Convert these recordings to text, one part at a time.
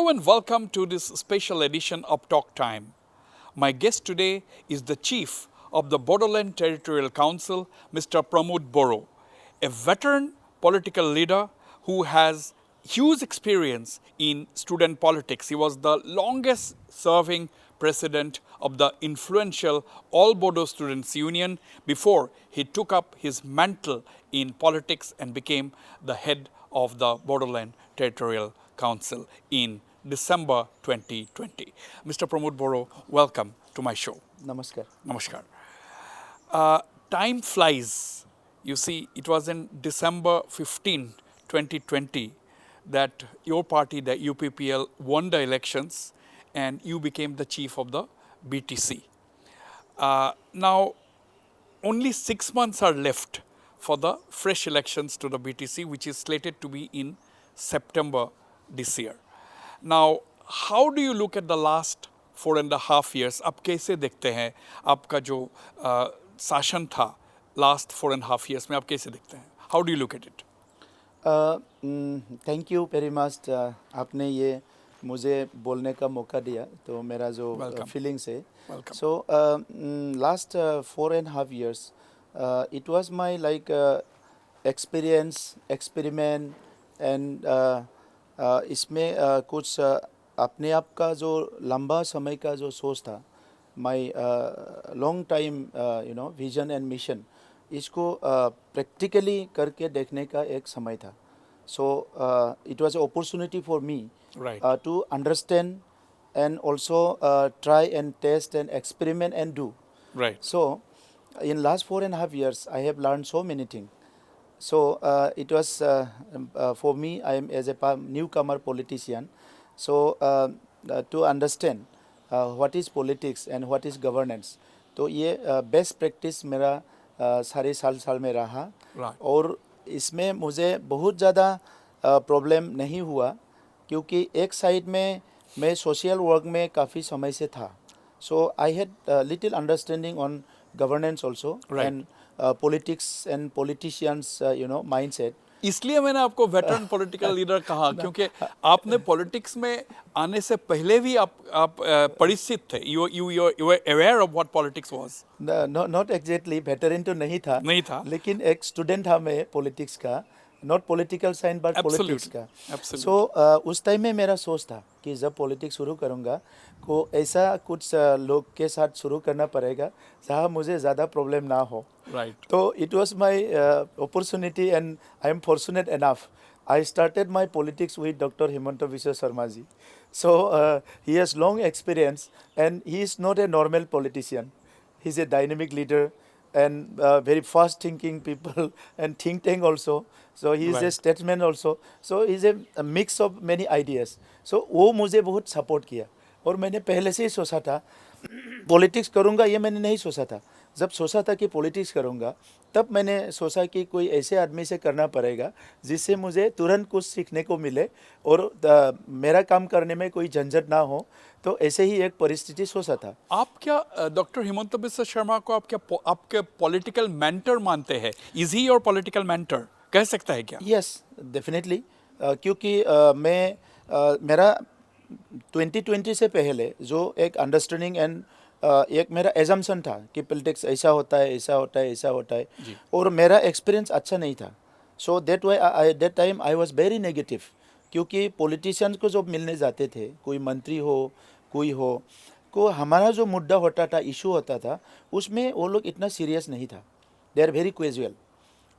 Hello and welcome to this special edition of Talk Time. My guest today is the Chief of the Bodoland Territorial Council, Mr. Pramod Boro, a veteran political leader who has huge experience in student politics. He was the longest serving president of the influential All Bodo Students Union before he took up his mantle in politics and became the head of the Bodoland Territorial Council in December 2020. Mr. Pramod Boro, welcome to my show. Namaskar. Namaskar. Time flies. You see, it was in December 15, 2020 that your party, the UPPL, won the elections and you became the chief of the BTC. Now, only 6 months are left for the fresh elections to the BTC, which is slated to be in September this year. Now, how do you look at the last 4.5 years? आप कैसे देखते हैं आपका जो शासन था last 4.5 years में आप कैसे देखते हैं? How do you look at it? Thank you very much आपने ये मुझे बोलने का मौका दिया तो मेरा जो फीलिंग्स है so last 4.5 years it was my like experience experiment and इसमें कुछ अपने आप का जो लंबा समय का जो सोच था my long time vision and mission इसको प्रैक्टिकली करके देखने का एक समय था so it was opportunity for me to understand and also try and test and experiment and do. Right. So in last 4.5 years I have learned so many things. So it was for me, I am as a newcomer politician. So to understand what is politics and what is governance. तो ये best practice मेरा सारे साल में रहा. Right. और इसमें मुझे बहुत ज़्यादा प्रॉब्लम नहीं हुआ क्योंकि एक साइड में मैं सोशल वर्क में काफ़ी समय से था. So I had little understanding on governance also. Right. And politics and politicians mindset. इसलिए मैंने आपको वेटरन पॉलिटिकल लीडर कहा क्योंकि आपने पॉलिटिक्स में आने से पहले भी आप परिचित थे. You were aware of what politics was. Not exactly veteran तो नहीं था लेकिन एक स्टूडेंट था मैं पॉलिटिक्स का. Not political science but politics का. सो उस टाइम में मेरा सोच था कि जब पॉलिटिक्स शुरू करूँगा को ऐसा कुछ लोग के साथ शुरू करना पड़ेगा जहाँ मुझे ज़्यादा प्रॉब्लम ना हो. Right. तो it was my opportunity and I am fortunate enough. I started my politics with Dr. Himanta Biswa Sarma ji. So he has long experience and he is not a normal politician. He is a dynamic leader and very fast thinking people and think tank also. So he is Right. a statesman also. So he is a mix of many ideas. So वो मुझे बहुत support किया और मैंने पहले से ही सोचा था पॉलिटिक्स करूँगा. ये मैंने नहीं सोचा था. जब सोचा था कि पॉलिटिक्स करूँगा तब मैंने सोचा कि कोई ऐसे आदमी से करना पड़ेगा जिससे मुझे तुरंत कुछ सीखने को मिले और मेरा काम करने में कोई झंझट ना हो. तो ऐसे ही एक परिस्थिति सोचा था. आप क्या डॉक्टर हिमंत बिस्वा शर्मा को आपके पॉलिटिकल मेंटर मानते हैं? Is he your political mentor? कह सकता है क्या? Yes definitely. क्योंकि मेरा 2020 से पहले जो एक अंडरस्टैंडिंग एंड एक मेरा एजम्पशन था कि पॉलिटिक्स ऐसा होता है ऐसा होता है ऐसा होता है और मेरा एक्सपीरियंस अच्छा नहीं था. So that why that time I was very negative क्योंकि पॉलिटिशियंस को जब मिलने जाते थे कोई मंत्री हो कोई हो को हमारा जो मुद्दा होता था इशू होता था उसमें वो लोग इतना सीरियस नहीं था. They are very casual.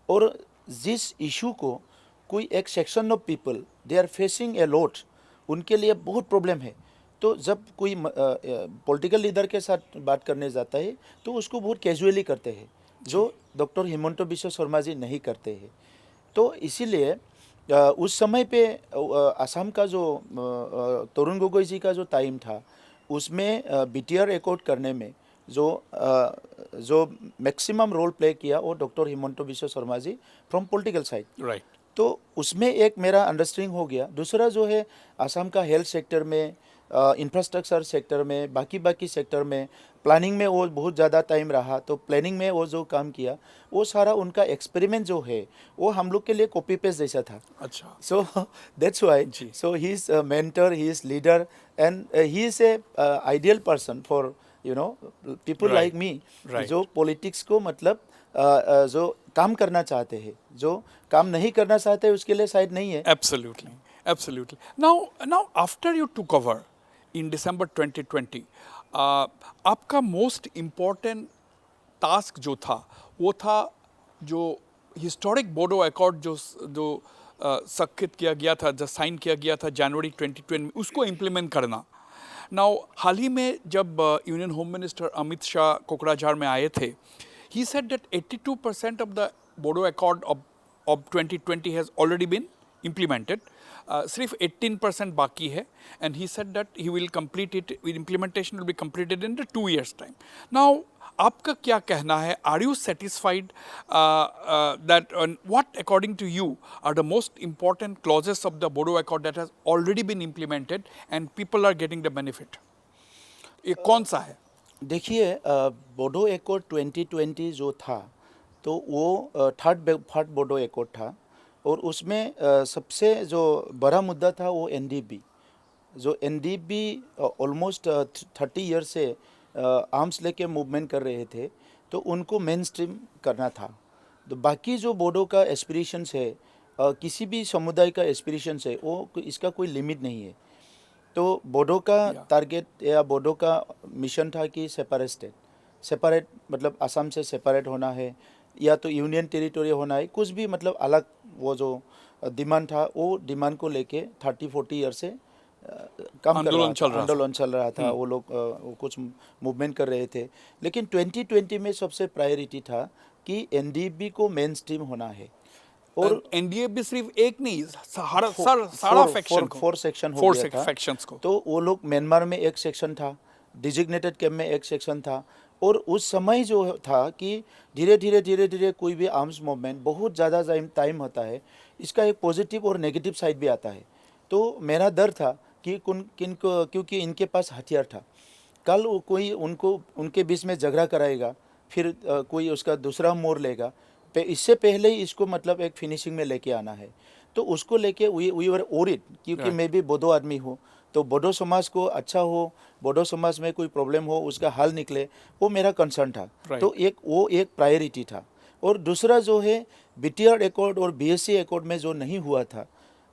और जिस इशू को कोई एक section of people they are facing a lot उनके लिए बहुत प्रॉब्लम है. तो जब कोई पॉलिटिकल लीडर के साथ बात करने जाता है तो उसको बहुत कैजुअली करते हैं जो डॉक्टर हिमंत बिस्वा शर्मा जी नहीं करते हैं. तो इसीलिए उस समय पे असम का जो तरुण गोगोई जी का जो टाइम था उसमें बीटीआर एकॉर्ड करने में जो मैक्सिमम रोल प्ले किया वो doctor Himanta Biswa Sarma ji from political side. Right. तो उसमें एक मेरा अंडरस्टैंडिंग हो गया. दूसरा जो है असम का हेल्थ सेक्टर में इंफ्रास्ट्रक्चर सेक्टर में, बाकी सेक्टर में, प्लानिंग में वो बहुत ज़्यादा टाइम रहा, तो प्लानिंग में वो जो काम किया वो सारा उनका एक्सपेरिमेंट जो है वो हम लोग के लिए कॉपी पेस्ट जैसा था. अच्छा So that's why. जी So he's a mentor, he is leader, and he is a ideal person for people like Right. me, Right. जो पॉलिटिक्स को मतलब जो काम करना चाहते हैं, जो काम नहीं करना चाहते उसके लिए शायद नहीं है. Absolutely, absolutely. Now after you took over in December 2020, आपका most important task जो था वो था जो हिस्टोरिक बोडो अकॉर्ड जो सक्रित किया गया था, जो साइन किया गया था जनवरी 2020 में, उसको इम्प्लीमेंट करना. नाउ हाल ही में जब union home minister Amit Shah Kokrajhar में आए थे, he said that 82% of the Bodo Accord of 2020 has already been implemented. सिर्फ 18% बाकी है, and he said that he will complete it, implementation will be completed in the 2 years time. Now आपका क्या कहना है? Are you satisfied that what according to you are the most important clauses of the Bodo Accord that has already been implemented and people are getting the benefit? ये कौन सा है? देखिए, Bodo accord 2020 जो था तो वो थर्ड बोडो एकॉर्ड था, और उसमें सबसे जो बड़ा मुद्दा था वो एनडीबी. जो एनडीबी ऑलमोस्ट 30 ईयर से आर्म्स लेके मूवमेंट कर रहे थे, तो उनको मेन स्ट्रीम करना था. तो बाकी जो बोडो का एस्पिरेशंस है, किसी भी समुदाय का एस्पिरेशंस है, वो इसका कोई लिमिट नहीं है. तो बोडो का टारगेट या बोडो का मिशन था कि सेपरेट मतलब असम से सेपरेट होना है, या तो यूनियन टेरिटोरी होना है, कुछ भी मतलब अलग. वो जो डिमांड था वो डिमांड को लेके 30-40 ईयर से काम कर रहा था, आंदोलन चल रहा था. वो लोग कुछ मूवमेंट कर रहे थे, लेकिन 2020 में सबसे प्रायोरिटी था कि एनडीबी को मेन स्ट्रीम होना है. और एनडीए भी सिर्फ एक नहीं, सारा फैक्शन को, 4 सेक्शन हो गया था. फैक्शंस को. तो वो लोग म्यांमार में एक सेक्शन था, डिजिग्नेटेड कैंप में एक सेक्शन था, और उस समय जो था कि धीरे धीरे कोई भी आर्म्स मूवमेंट बहुत ज़्यादा टाइम होता है, इसका एक पॉजिटिव और नेगेटिव साइड भी आता है. तो मेरा डर था कि किनको, क्योंकि इनके पास हथियार था, कल कोई उनके बीच में झगड़ा कराएगा, फिर कोई उसका दूसरा मोड़ लेगा. इससे पहले ही इसको मतलब एक फिनिशिंग में लेके आना है. तो उसको लेके वी वर ओरिड, क्योंकि मैं भी बोडो आदमी हूँ, तो बोडो समाज को अच्छा हो, बोडो समाज में कोई प्रॉब्लम हो उसका हल निकले, वो मेरा कंसर्न था. तो वो एक प्रायोरिटी था. और दूसरा जो है बीटीआर एकॉर्ड और बीएससी एकॉर्ड में जो नहीं हुआ था,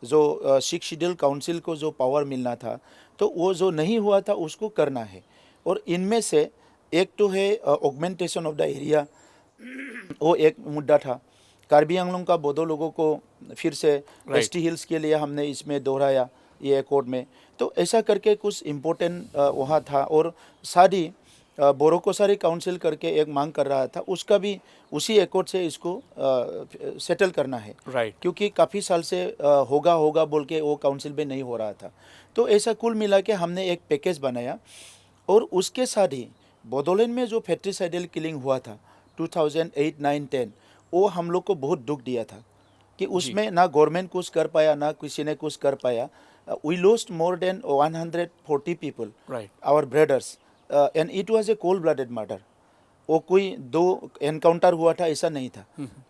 जो 6 शेड्यूल काउंसिल को जो पावर मिलना था, तो वो जो नहीं हुआ था उसको करना है. और इनमें से एक तो है ऑगमेंटेशन ऑफ द एरिया, वो एक मुद्दा था. कार्बी आंगलोंग का बोडो लोगों को फिर से एसटी हिल्स के लिए हमने इसमें दोहराया ये एकॉर्ड में. तो ऐसा करके कुछ इम्पोर्टेंट वहाँ था. और सारी बोरोकोसारी काउंसिल करके एक मांग कर रहा था, उसका भी उसी एकॉर्ड से इसको सेटल करना है. क्योंकि काफ़ी साल से होगा बोल के वो काउंसिल में नहीं हो रहा था. तो ऐसा कुल मिला के हमने एक पैकेज बनाया. और उसके साथ ही बोडोलैंड में जो फैट्रिसाइडल किलिंग हुआ था 2008, 9, 10, वो हम लोग को बहुत दुख दिया था कि उसमें ना गवर्नमेंट कुछ कर पाया, ना किसी ने कुछ कर पाया. We lost more than 140 people, our brothers, and it was a cold blooded murder. वो कोई 2 एनकाउंटर हुआ था ऐसा नहीं था,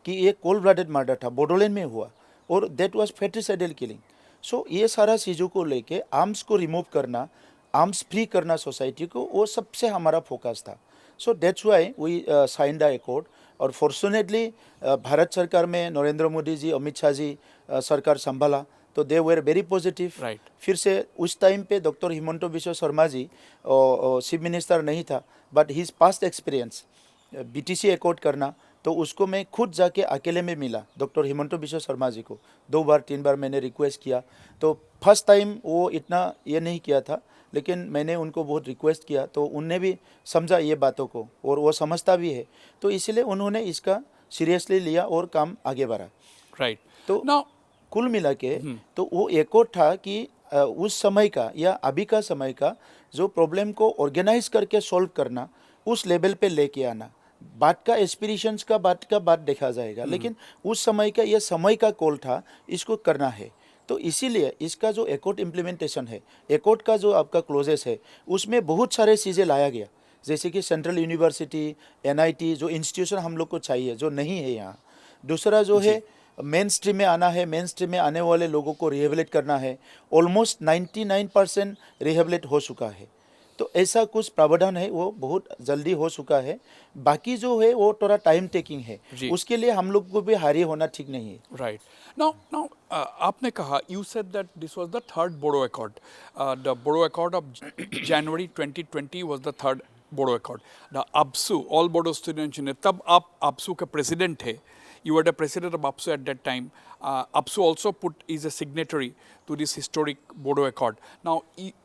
कि ये कोल्ड ब्लडेड मर्डर था, बोडोलैंड में हुआ, और दैट वाज फैट्रिसाइडल किलिंग. सो ये सारा चीज़ों को लेके आर्म्स को रिमूव करना, आर्म्स फ्री करना सोसाइटी को, वो सबसे हमारा फोकस था. So that's why we sign the accord. और फॉर्चुनेटली भारत सरकार में नरेंद्र मोदी जी, अमित शाह जी सरकार संभाला, तो दे वेर वेरी पॉजिटिव. फिर से उस टाइम पे doctor Himanta Biswa Sharma ji chief minister नहीं था, but his past experience BTC accord करना, तो उसको मैं खुद जाके अकेले में मिला डॉक्टर हिमंत बिश्व शर्मा जी को. 2 बार 3 बार मैंने रिक्वेस्ट किया. तो फर्स्ट टाइम वो इतना ये नहीं किया था, लेकिन मैंने उनको बहुत रिक्वेस्ट किया, तो उनने भी समझा ये बातों को, और वो समझता भी है. तो इसलिए उन्होंने इसका सीरियसली लिया और काम आगे बढ़ा. तो कुल मिला के तो वो एकॉर्ड था कि उस समय का या अभी का समय का जो प्रॉब्लम को ऑर्गेनाइज करके सॉल्व करना, उस लेवल पे लेके आना. बात का एस्पिरेशंस का बात देखा जाएगा, लेकिन उस समय का ये समय का कॉल था, इसको करना है. तो इसीलिए इसका जो एकॉर्ड इम्प्लीमेंटेशन है, एकॉर्ड का जो आपका क्लोजेस है, उसमें बहुत सारे चीज़ें लाया गया, जैसे कि सेंट्रल यूनिवर्सिटी, एनआईटी, जो इंस्टीट्यूशन हम लोग को चाहिए जो नहीं है यहाँ। दूसरा जो है मेन स्ट्रीम में आना है, मेन स्ट्रीम में आने वाले लोगों को रिहेबिलिट करना है। ऑलमोस्ट 99% रिहेबिलिट हो चुका है। तो ऐसा कुछ प्रावधान है, वो बहुत जल्दी हो चुका है। बाकी जो है वो थोड़ा टाइम टेकिंग है, जी। उसके लिए हम लोग को भी हारी होना ठीक नहीं है। Right. Now, आपने कहा, you said that this was the third Bodo Accord. The Bodo Accord of January 2020 was the third Bodo Accord. The ABSU, All Bodo Students Union, तब आप ABSU के president थे. You were the president of ABSU at that time. ABSU also is a signatory to this historic Bodo Accord. Now,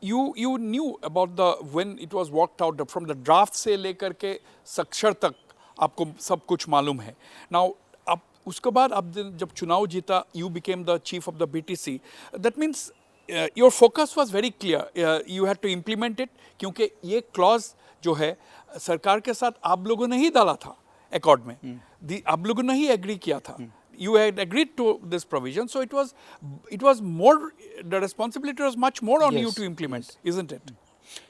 you knew about when it was worked out from the draft से लेकर के साक्षर तक आपको सब कुछ मालूम है. Now, आप उसके बाद आप जब चुनाव जीता, you became the chief of the BTC. That means your focus was very clear. You had to implement it, क्योंकि ये clause जो है सरकार के साथ आप लोगों ने ही डाला था accord में. आप लोगों ने ही agree किया था. You had agreed to this provision, so it was more, the responsibility was much more on you to implement, isn't it?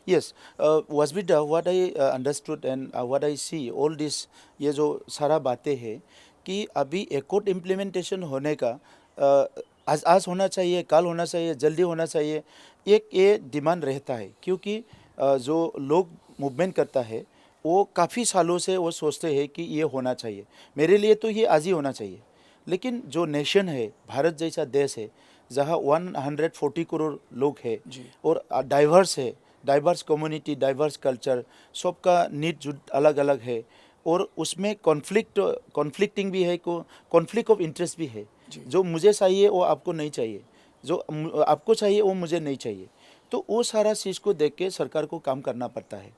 Yes, Wasbida, what I understood and what I see, all this, ये जो सारा बातें हैं कि अभी accord implementation होने का आज होना चाहिए, कल होना चाहिए, जल्दी होना चाहिए, एक ये डिमांड रहता है। क्योंकि जो लोग मूवमेंट करता है वो काफ़ी सालों से वो सोचते हैं कि ये होना चाहिए। मेरे लिए तो ये आज ही होना चाहिए, लेकिन जो नेशन है, भारत जैसा देश है जहाँ 140 करोड़ लोग हैं और डाइवर्स है, डाइवर्स कम्युनिटी, डाइवर्स कल्चर, सबका नीड जो अलग अलग है, और उसमें कॉन्फ्लिक्टिंग भी है, कॉन्फ्लिक्ट ऑफ इंटरेस्ट भी है। जो मुझे चाहिए वो आपको नहीं चाहिए, जो आपको चाहिए वो मुझे नहीं चाहिए। तो वो सारा चीज़ को देख के सरकार को काम करना पड़ता है।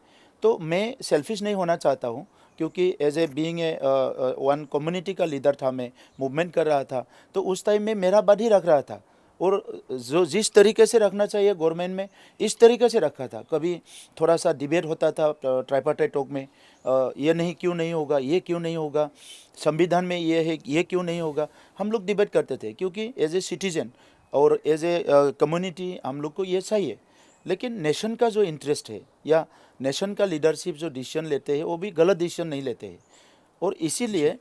तो मैं सेल्फिश नहीं होना चाहता हूँ, क्योंकि as a being a one community का लीडर था, मैं मूवमेंट कर रहा था, तो उस टाइम में मेरा बात ही रख रहा था, और जो जिस तरीके से रखना चाहिए गवर्नमेंट में इस तरीके से रखा था। कभी थोड़ा सा डिबेट होता था ट्राइपार्टाइट टॉक में, ये नहीं क्यों नहीं होगा, ये क्यों नहीं होगा, संविधान में ये है, ये क्यों नहीं होगा, हम लोग डिबेट करते थे। क्योंकि एज ए सिटीजन और एज ए कम्युनिटी हम लोग को ये चाहिए, लेकिन नेशन का जो इंटरेस्ट है या नेशन का लीडरशिप जो डिसीजन लेते हैं वो भी गलत डिसीजन नहीं लेते हैं, और इसीलिए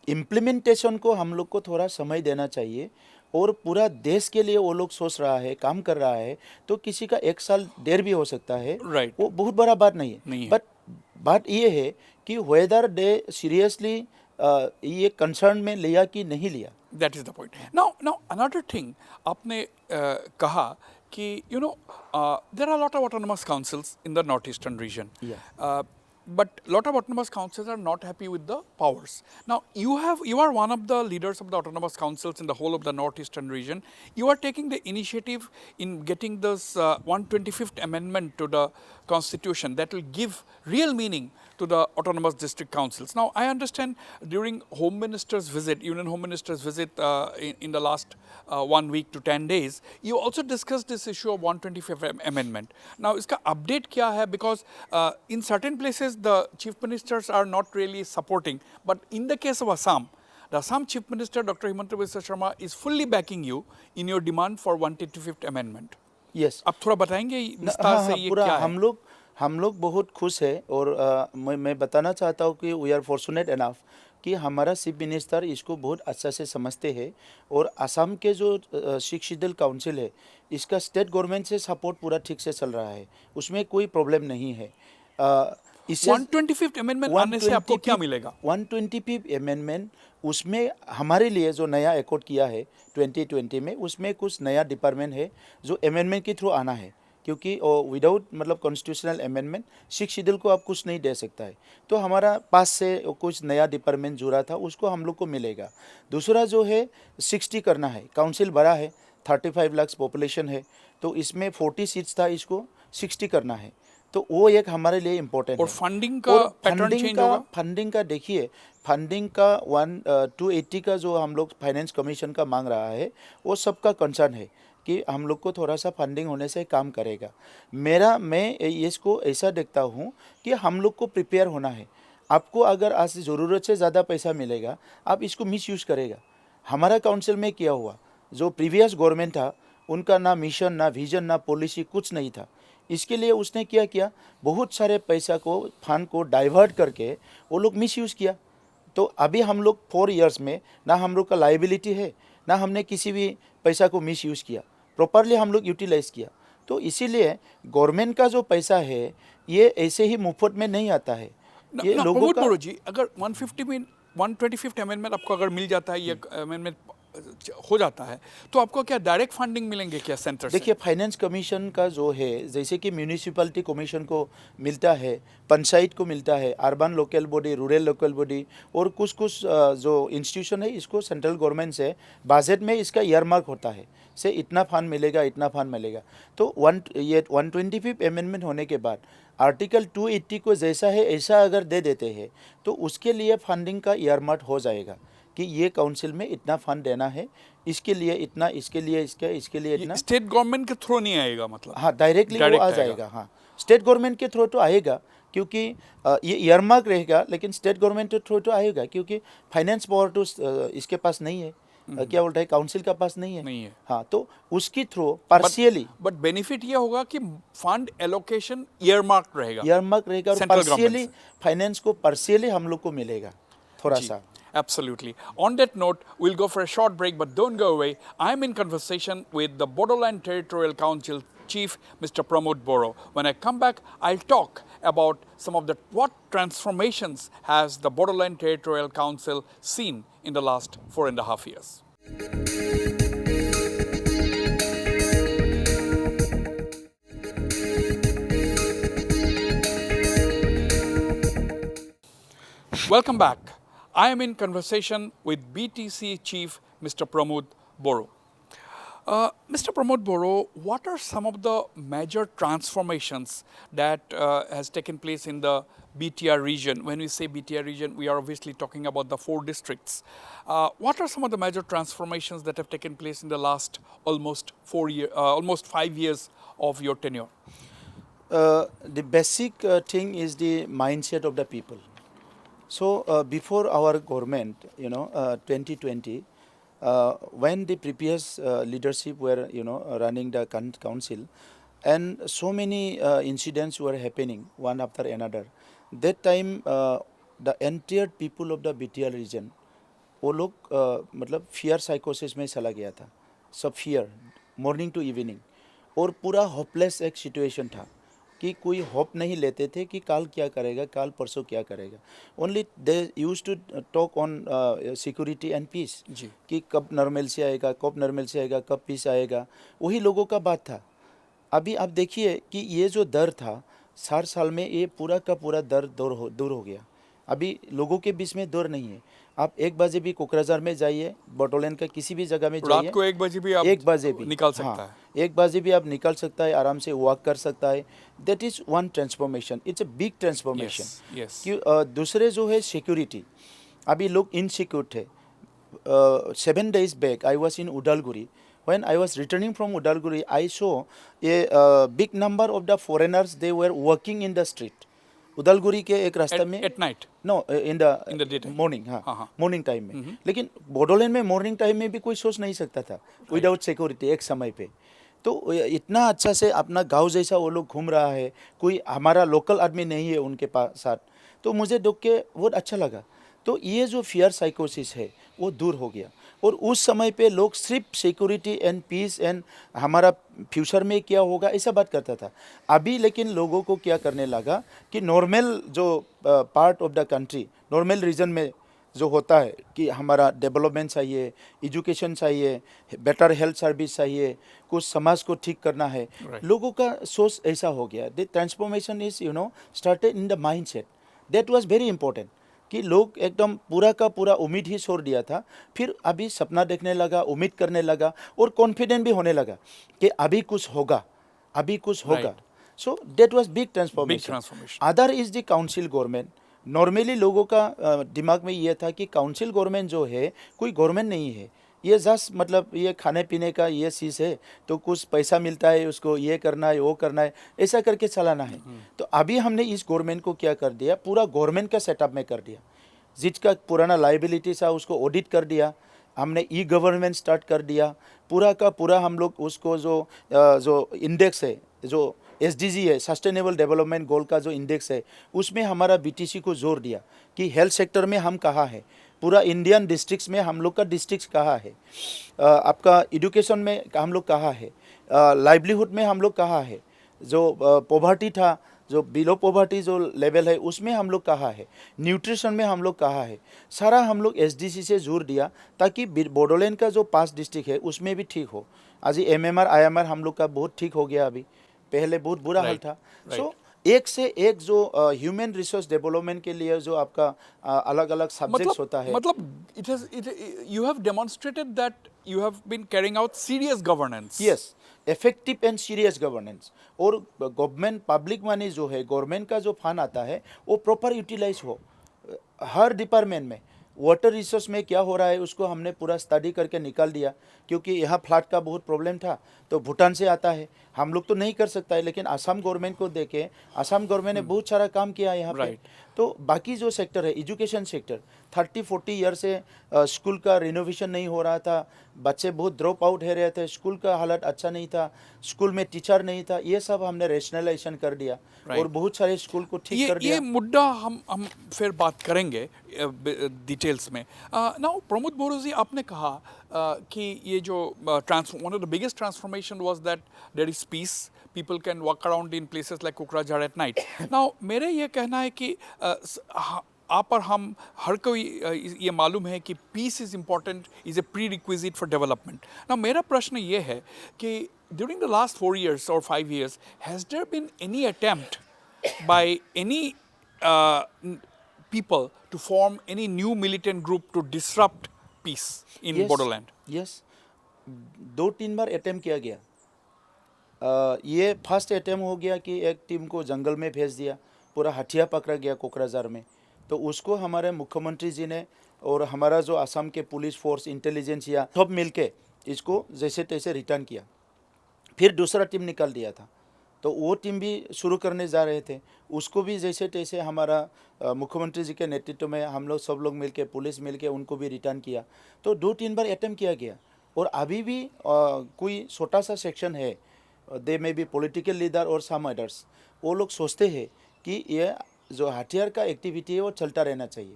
इम्प्लीमेंटेशन को हम लोग को थोड़ा समय देना चाहिए। और पूरा देश के लिए वो लोग सोच रहा है, काम कर रहा है, तो किसी का 1 साल देर भी हो सकता है, वो बहुत बड़ा बात नहीं है। बट बात ये है कि वेदर दे सीरियसली ये कंसर्न में लिया कि नहीं लिया। That is the point. Now another thing, आपने कहा कि there are a lot of autonomous councils in the northeastern region. But a lot of autonomous councils are not happy with the powers. Now you are one of the leaders of the autonomous councils in the whole of the northeastern region. You are taking the initiative in getting this 125th amendment to the constitution that will give real meaning to the autonomous district councils. Now I understand during Home Minister's visit, Union Home Minister's visit in the last 1 week to 10 days, you also discussed this issue of 125th amendment. Now iska update kya hai, because in certain places the chief ministers are not really supporting, but in the case of Assam, the Assam Chief Minister Dr. Himanta Biswa Sharma is fully backing you in your demand for 125th amendment. Yes. आप थोड़ा बताएंगे विस्तार से ये क्या है? हम लोग बहुत खुश है, और मैं बताना चाहता हूँ कि वी आर फॉर्चुनेट एनफ कि हमारा चीफ मिनिस्टर इसको बहुत अच्छा से समझते हैं, और असम के जो 6 शेड्यूल काउंसिल है इसका स्टेट गवर्नमेंट से सपोर्ट पूरा ठीक से चल रहा है, उसमें कोई प्रॉब्लम नहीं है। 125th अमेंडमेंट आने से आपको क्या मिलेगा? 125th अमेंडमेंट, उसमें हमारे लिए जो नया एकॉर्ड किया है 2020 में, उसमें कुछ नया डिपार्टमेंट है जो अमेंडमेंट के थ्रू आना है, क्योंकि विदाउट मतलब कॉन्स्टिट्यूशनल अमेंडमेंट 6 शेड्यूल को आप कुछ नहीं दे सकता है। तो हमारा पास से कुछ नया डिपार्टमेंट जुड़ा था, उसको हम लोग को मिलेगा। दूसरा जो है 60 करना है, काउंसिल बड़ा है, 35 लाख पॉपुलेशन है, तो इसमें 40 सीट्स था, इसको 60 करना है, तो वो एक हमारे लिए इम्पोर्टेंट है। और फंडिंग का पैटर्न चेंज होगा? फंडिंग का देखिए, फंडिंग का 280 का जो हम लोग फाइनेंस कमीशन का मांग रहा है, वो सबका कंसर्न है कि हम लोग को थोड़ा सा फंडिंग होने से काम करेगा। मैं इसको ऐसा देखता हूँ कि हम लोग को प्रिपेयर होना है। आपको अगर आज ज़रूरत से ज़्यादा पैसा मिलेगा, आप इसको मिस यूज़ करेगा। हमारा काउंसिल में किया हुआ, जो प्रीवियस गवर्नमेंट था उनका ना मिशन ना विजन ना पॉलिसी कुछ नहीं था। इसके लिए उसने क्या किया, बहुत सारे पैसा को फंड को डाइवर्ट करके वो लोग मिसयूज़ किया। तो अभी हम लोग 4 इयर्स में ना हम लोग का लाइबिलिटी है ना हमने किसी भी पैसा को मिसयूज़ किया, प्रॉपरली हम लोग यूटिलाइज किया। तो इसीलिए गवर्नमेंट का जो पैसा है ये ऐसे ही मुफ्त में नहीं आता है, ये ना लोगों प्रमोद का। बोरो जी, अगर 150 में 125th अमेंडमेंट आपको अगर मिल जाता है, ये अमेंडमेंट हो जाता है, तो आपको क्या डायरेक्ट फंडिंग मिलेंगे क्या सेंटर से? देखिए फाइनेंस कमीशन का जो है, जैसे कि म्यूनिसिपैलिटी कमीशन को मिलता है, पंचायत को मिलता है, urban local body, rural local body और कुछ कुछ जो इंस्टीट्यूशन है इसको सेंट्रल गवर्नमेंट से बजट में इसका ईयरमार्क होता है, से इतना फंड मिलेगा इतना फंड मिलेगा। तो ये 125 अमेंडमेंट होने के बाद आर्टिकल 280 को जैसा है ऐसा अगर दे देते हैं तो उसके लिए फंडिंग का ईयरमार्क हो जाएगा कि ये काउंसिल में इतना फंड देना है, इसके लिए इतना, इसके लिए इसके लिए इतना। स्टेट गवर्नमेंट के थ्रू नहीं आएगा मतलब? हाँ, डायरेक्टली वो Direct आ आएगा। जाएगा। हाँ, स्टेट गवर्नमेंट के थ्रू तो आएगा क्योंकि ये ईयरमार्क रहेगा, लेकिन स्टेट गवर्नमेंट के थ्रू तो आएगा क्योंकि फाइनेंस पावर तो इसके पास नहीं है, क्या बोलता है, काउंसिल का पास नहीं है। नहीं है। हाँ, तो उसकी थ्रू पार्शियली बट बेनिफिट ये होगा कि फंड एलोकेशन ईयरमार्क रहेगा। ईयरमार्क रहेगा और Central पार्शियली government फाइनेंस को पार्शियली हम लोग को मिलेगा थोड़ा सा। Absolutely. On that note, we'll go for a short break, but don't go away. I'm in conversation with the Bodoland Territorial Council Chief, Mr. Pramod Boro. When I come back, I'll talk about some of the what transformations has the Bodoland Territorial Council seen in the last 4.5 years. Welcome back. I am in conversation with BTC Chief Mr. Pramod Boro. Mr. Pramod Boro, what are some of the major transformations that has taken place in the BTR region? When we say BTR region, we are obviously talking about the 4 districts. What are some of the major transformations that have taken place in the last almost 5 years of your tenure? The basic thing is the mindset of the people. So before our government, 2020, when the previous leadership were, running the council, and so many incidents were happening one after another. That time, the entire people of the BTR region, वो लोग मतलब fear साइकोसिस में चला गया था, सब fear morning to evening, और पूरा होपलेस एक सिचुएशन था कि कोई होप नहीं लेते थे कि काल क्या करेगा, काल परसों क्या करेगा। Only they use to talk on security and peace, कि कब नॉर्मल से आएगा, कब नॉर्मल से आएगा, कब पीस आएगा, वही लोगों का बात था। अभी आप देखिए कि ये जो डर था 4 साल में, ये पूरा का पूरा डर दूर हो गया। अभी लोगों के बीच में डर नहीं है। आप 1 बजे भी कोकराझार में जाइए, बोडोलैंड का किसी भी जगह में जाइए, रात को 1 बजे भी आप 1 बजे भी निकाल सकता है। 1 बजे भी आप निकल सकता है, आराम से वॉक कर सकता है। That is one transformation, it's a big transformation. कि दूसरे जो है सिक्योरिटी, अभी लोग इनसिक्योर थे। 7 days back I was in Udalguri. When I was returning from Udalguri, I saw a big number of the foreigners, they were walking in the street. Udalguri के एक रास्ते में at night? No, in the morning, हाँ, morning time में। लेकिन बोडोलैंड में morning time में भी कोई सोच नहीं सकता था विदाउट सिक्योरिटी एक समय पे। तो इतना अच्छा से अपना गांव जैसा वो लोग घूम रहा है, कोई हमारा लोकल आदमी नहीं है उनके पास साथ। तो मुझे देख के बहुत अच्छा लगा। तो ये जो फियर साइकोसिस है वो दूर हो गया, और उस समय पे लोग सिर्फ सिक्योरिटी एंड पीस एंड हमारा फ्यूचर में क्या होगा ऐसा बात करता था। अभी लेकिन लोगों को क्या करने लगा कि नॉर्मल जो part of the country, normal region में जो होता है कि हमारा डेवलपमेंट चाहिए, एजुकेशन चाहिए, बेटर हेल्थ सर्विस चाहिए, कुछ समाज को ठीक करना है, लोगों का सोच ऐसा हो गया। The transformation is started in the mind set. That was very important कि लोग एकदम पूरा का पूरा उम्मीद ही छोड़ दिया था, फिर अभी सपना देखने लगा, उम्मीद करने लगा, और कॉन्फिडेंट भी होने लगा कि अभी कुछ होगा, अभी कुछ होगा। So that was big transformation. Other is the council government. Normally लोगों का दिमाग में ये था कि काउंसिल गवर्नमेंट जो है कोई गवर्नमेंट नहीं है, ये जस्ट मतलब ये खाने पीने का ये चीज़ है, तो कुछ पैसा मिलता है, उसको ये करना है वो करना है, ऐसा करके चलाना है। तो अभी हमने इस गवर्नमेंट को क्या कर दिया, पूरा गवर्नमेंट का सेटअप में कर दिया। जिसका पुराना लाइबिलिटी था उसको ऑडिट कर दिया, हमने ई गवर्नमेंट स्टार्ट कर दिया, पूरा का पूरा हम लोग उसको जो इंडेक्स है, जो SDG है, सस्टेनेबल डेवलपमेंट गोल का जो इंडेक्स है, उसमें हमारा BTC को जोर दिया कि हेल्थ सेक्टर में हम कहाँ है, पूरा इंडियन डिस्ट्रिक्ट्स में हम लोग का डिस्ट्रिक्ट कहाँ है, आपका एजुकेशन में हम लोग कहाँ है, लाइवलीहुड में हम लोग कहाँ है, जो पॉवर्टी था, जो बिलो पॉवर्टी जो लेवल है उसमें हम लोग कहाँ है, न्यूट्रिशन में हम लोग कहाँ है, सारा हम लोग SDC से जोर दिया ताकि बोडोलैंड का जो 5 डिस्ट्रिक्ट है उसमें भी ठीक हो। आज MMR IMR हम लोग का बहुत ठीक हो गया, अभी पहले बहुत बुरा हाल था। सो एक से एक जो ह्यूमन रिसोर्स डेवलपमेंट के लिए जो आपका अलग अलग सब्जेक्ट्स होता है, मतलब you have demonstrated that you have been carrying out serious governance. Yes, effective and serious governance, और गवर्नमेंट पब्लिक मनी जो है, गवर्नमेंट का जो फंड आता है वो प्रॉपर यूटिलाइज हो हर डिपार्टमेंट में। वाटर रिसोर्स में क्या हो रहा है उसको हमने पूरा स्टडी करके निकाल दिया, क्योंकि यहाँ फ्लड का बहुत प्रॉब्लम था, तो भूटान से आता है, हम लोग तो नहीं कर सकता है, लेकिन आसाम गवर्नमेंट को देखे, आसाम गवर्नमेंट ने बहुत सारा काम किया है यहाँ पे। तो बाकी जो सेक्टर है, एजुकेशन सेक्टर, 30-40 ईयर से स्कूल का रिनोवेशन नहीं हो रहा था, बच्चे बहुत ड्रॉप आउट हो रहे थे, स्कूल का हालत अच्छा नहीं था, स्कूल में टीचर नहीं था, ये सब हमने रेशनलाइजेशन कर दिया और बहुत सारे स्कूल को ठीक कर दिया। ये मुद्दा हम फिर बात करेंगे डिटेल्स में। नाउ प्रमोद बोरो जी, आपने कहा कि ये जो one of the biggest transformation was that there is peace, people can walk around in places like Kokrajhar at night. Now मेरे ये कहना है कि आप और हम हर कोई ये मालूम है कि peace is important, is a prerequisite for development. ना मेरा प्रश्न ये है कि during the last 4 years or 5 years has there been any attempt by any people to form any new militant group to disrupt peace in Bodoland? Yes, 2-3 bar attempt किया गया। ये first attempt हो गया कि एक टीम को जंगल में भेज दिया, पूरा हथियार पकड़ा गया कोकराझार में, तो उसको हमारे मुख्यमंत्री जी ने और हमारा जो असम के पुलिस फोर्स, इंटेलिजेंस या सब मिलके इसको जैसे तैसे रिटर्न किया। फिर दूसरा टीम निकाल दिया था, तो वो टीम भी शुरू करने जा रहे थे, उसको भी जैसे तैसे हमारा मुख्यमंत्री जी के नेतृत्व में हम लोग सब लोग मिलके, पुलिस मिलके उनको भी रिटर्न किया। तो 2-3 बार अटेम्प्ट किया गया, और अभी भी कोई छोटा सा सेक्शन है, दे मे बी पॉलिटिकल लीडर और सम अदर्स, वो लोग सोचते हैं कि ये जो हथियार का एक्टिविटी है वो चलता रहना चाहिए,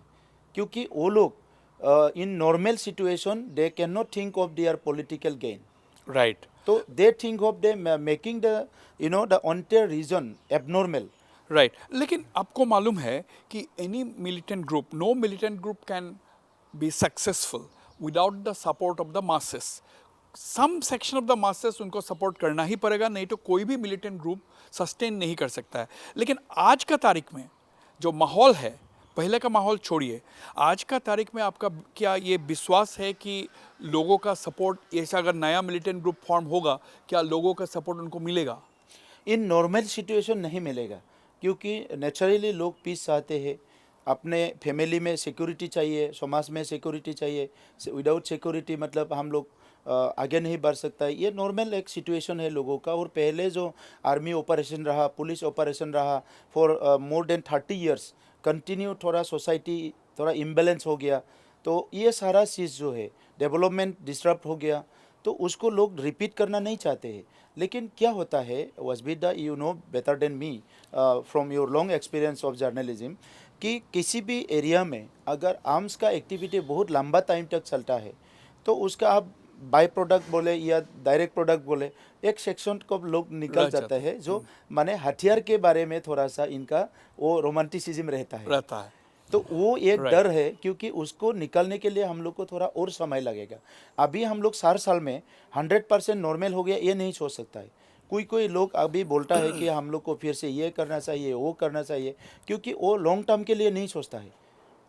क्योंकि वो लोग in normal situation they can not think of their political gain, right. तो they think of they making the the entire region abnormal. Right, लेकिन आपको मालूम है कि any militant group, no militant group can be successful without the support of the masses. Some section of the masses उनको support करना ही पड़ेगा, नहीं तो कोई भी मिलिटेंट ग्रुप सस्टेन नहीं कर सकता है। लेकिन आज का तारीख में जो माहौल है, पहले का माहौल छोड़िए, आज का तारीख में आपका क्या ये विश्वास है कि लोगों का सपोर्ट, ऐसा अगर नया मिलिटेंट ग्रुप फॉर्म होगा, क्या लोगों का सपोर्ट उनको मिलेगा? इन नॉर्मल सिचुएशन नहीं मिलेगा, क्योंकि नेचुरली लोग पीस चाहते हैं, अपने फैमिली में सिक्योरिटी चाहिए, समाज में सिक्योरिटी चाहिए। विदाउट सिक्योरिटी मतलब हम लोग आगे नहीं बढ़ सकता है। ये नॉर्मल एक सिचुएशन है लोगों का, और पहले जो आर्मी ऑपरेशन रहा, पुलिस ऑपरेशन रहा for more than 30 years continue, थोड़ा सोसाइटी थोड़ा इम्बेलेंस हो गया, तो ये सारा चीज़ जो है डेवलपमेंट डिस्टर्ब हो गया, तो उसको लोग रिपीट करना नहीं चाहते हैं। लेकिन क्या होता है, वसबिदा you know better than me from your long experience of journalism, कि किसी भी एरिया में अगर आर्म्स का एक्टिविटी बहुत लंबा टाइम तक चलता है, तो उसका आप बाय प्रोडक्ट बोले या डायरेक्ट प्रोडक्ट बोले, एक सेक्शन को लोग निकल जाता है, जो माने हथियार के बारे में थोड़ा सा इनका वो रोमांटिसिज्म रहता है। तो वो एक डर है, क्योंकि उसको निकलने के लिए हम लोग को थोड़ा और समय लगेगा। अभी हम लोग 4 साल में 100% नॉर्मल हो गया ये नहीं सोच सकता है। कोई लोग अभी बोलता है कि हम लोग को फिर से ये करना चाहिए, वो करना चाहिए, क्योंकि वो लॉन्ग टर्म के लिए नहीं सोचता है।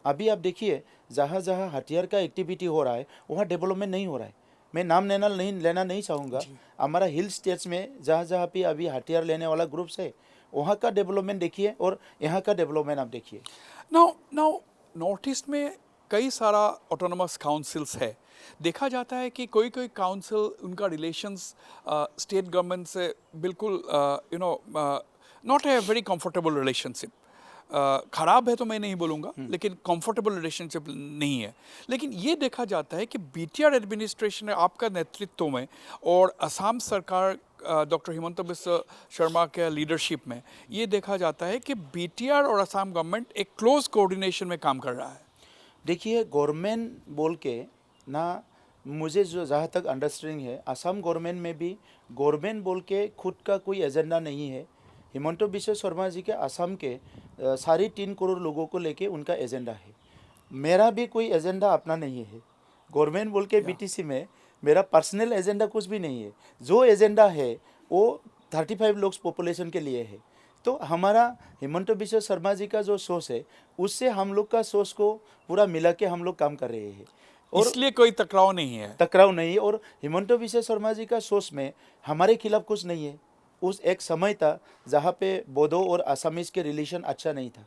अभी आप देखिए, जहाँ जहाँ हथियार का एक्टिविटी हो रहा है वहाँ डेवलपमेंट नहीं हो रहा है। मैं नाम लेना नहीं चाहूँगा, हमारा हिल स्टेट्स में जहाँ जहाँ पे अभी हथियार लेने वाला ग्रुप्स है, वहाँ का डेवलपमेंट देखिए और यहाँ का डेवलपमेंट आप देखिए। नाउ नॉर्थ ईस्ट में कई सारा ऑटोनोमस काउंसिल्स है। देखा जाता है कि कोई काउंसिल, उनका रिलेशंस स्टेट गवर्नमेंट से बिल्कुल not a very comfortable relationship. खराब है तो मैं नहीं बोलूँगा, लेकिन कंफर्टेबल रिलेशनशिप नहीं है। लेकिन ये देखा जाता है कि बीटीआर एडमिनिस्ट्रेशन है आपका नेतृत्व में और असम सरकार डॉक्टर हिमंत बिस्वा शर्मा के लीडरशिप में ये देखा जाता है कि बीटीआर और असम गवर्नमेंट एक क्लोज कोऑर्डिनेशन में काम कर रहा है। देखिए, गवर्नमेंट बोल के ना, मुझे जो जहाँ तक अंडरस्टैंडिंग है, असम गवर्नमेंट में भी गवर्नमेंट बोल के खुद का कोई एजेंडा नहीं है। हिमंत बिस्वा शर्मा जी के असम के 3.5 करोड़ लोगों को लेके उनका एजेंडा है। मेरा भी कोई एजेंडा अपना नहीं है। गवर्नमेंट बोल के बीटीसी में मेरा पर्सनल एजेंडा कुछ भी नहीं है। जो एजेंडा है वो 35 लोग पॉपुलेशन के लिए है। तो हमारा हिमंत बिस्वा शर्मा जी का जो सोच है, उससे हम लोग का सोच को पूरा मिला के हम लोग काम कर रहे हैं और इसलिए कोई टकराव नहीं है। टकराव नहीं है। और हिमंत बिस्वा शर्मा जी का सोच में हमारे खिलाफ कुछ नहीं है। उस एक समय था जहाँ पे बोडो और असमीज के रिलेशन अच्छा नहीं था।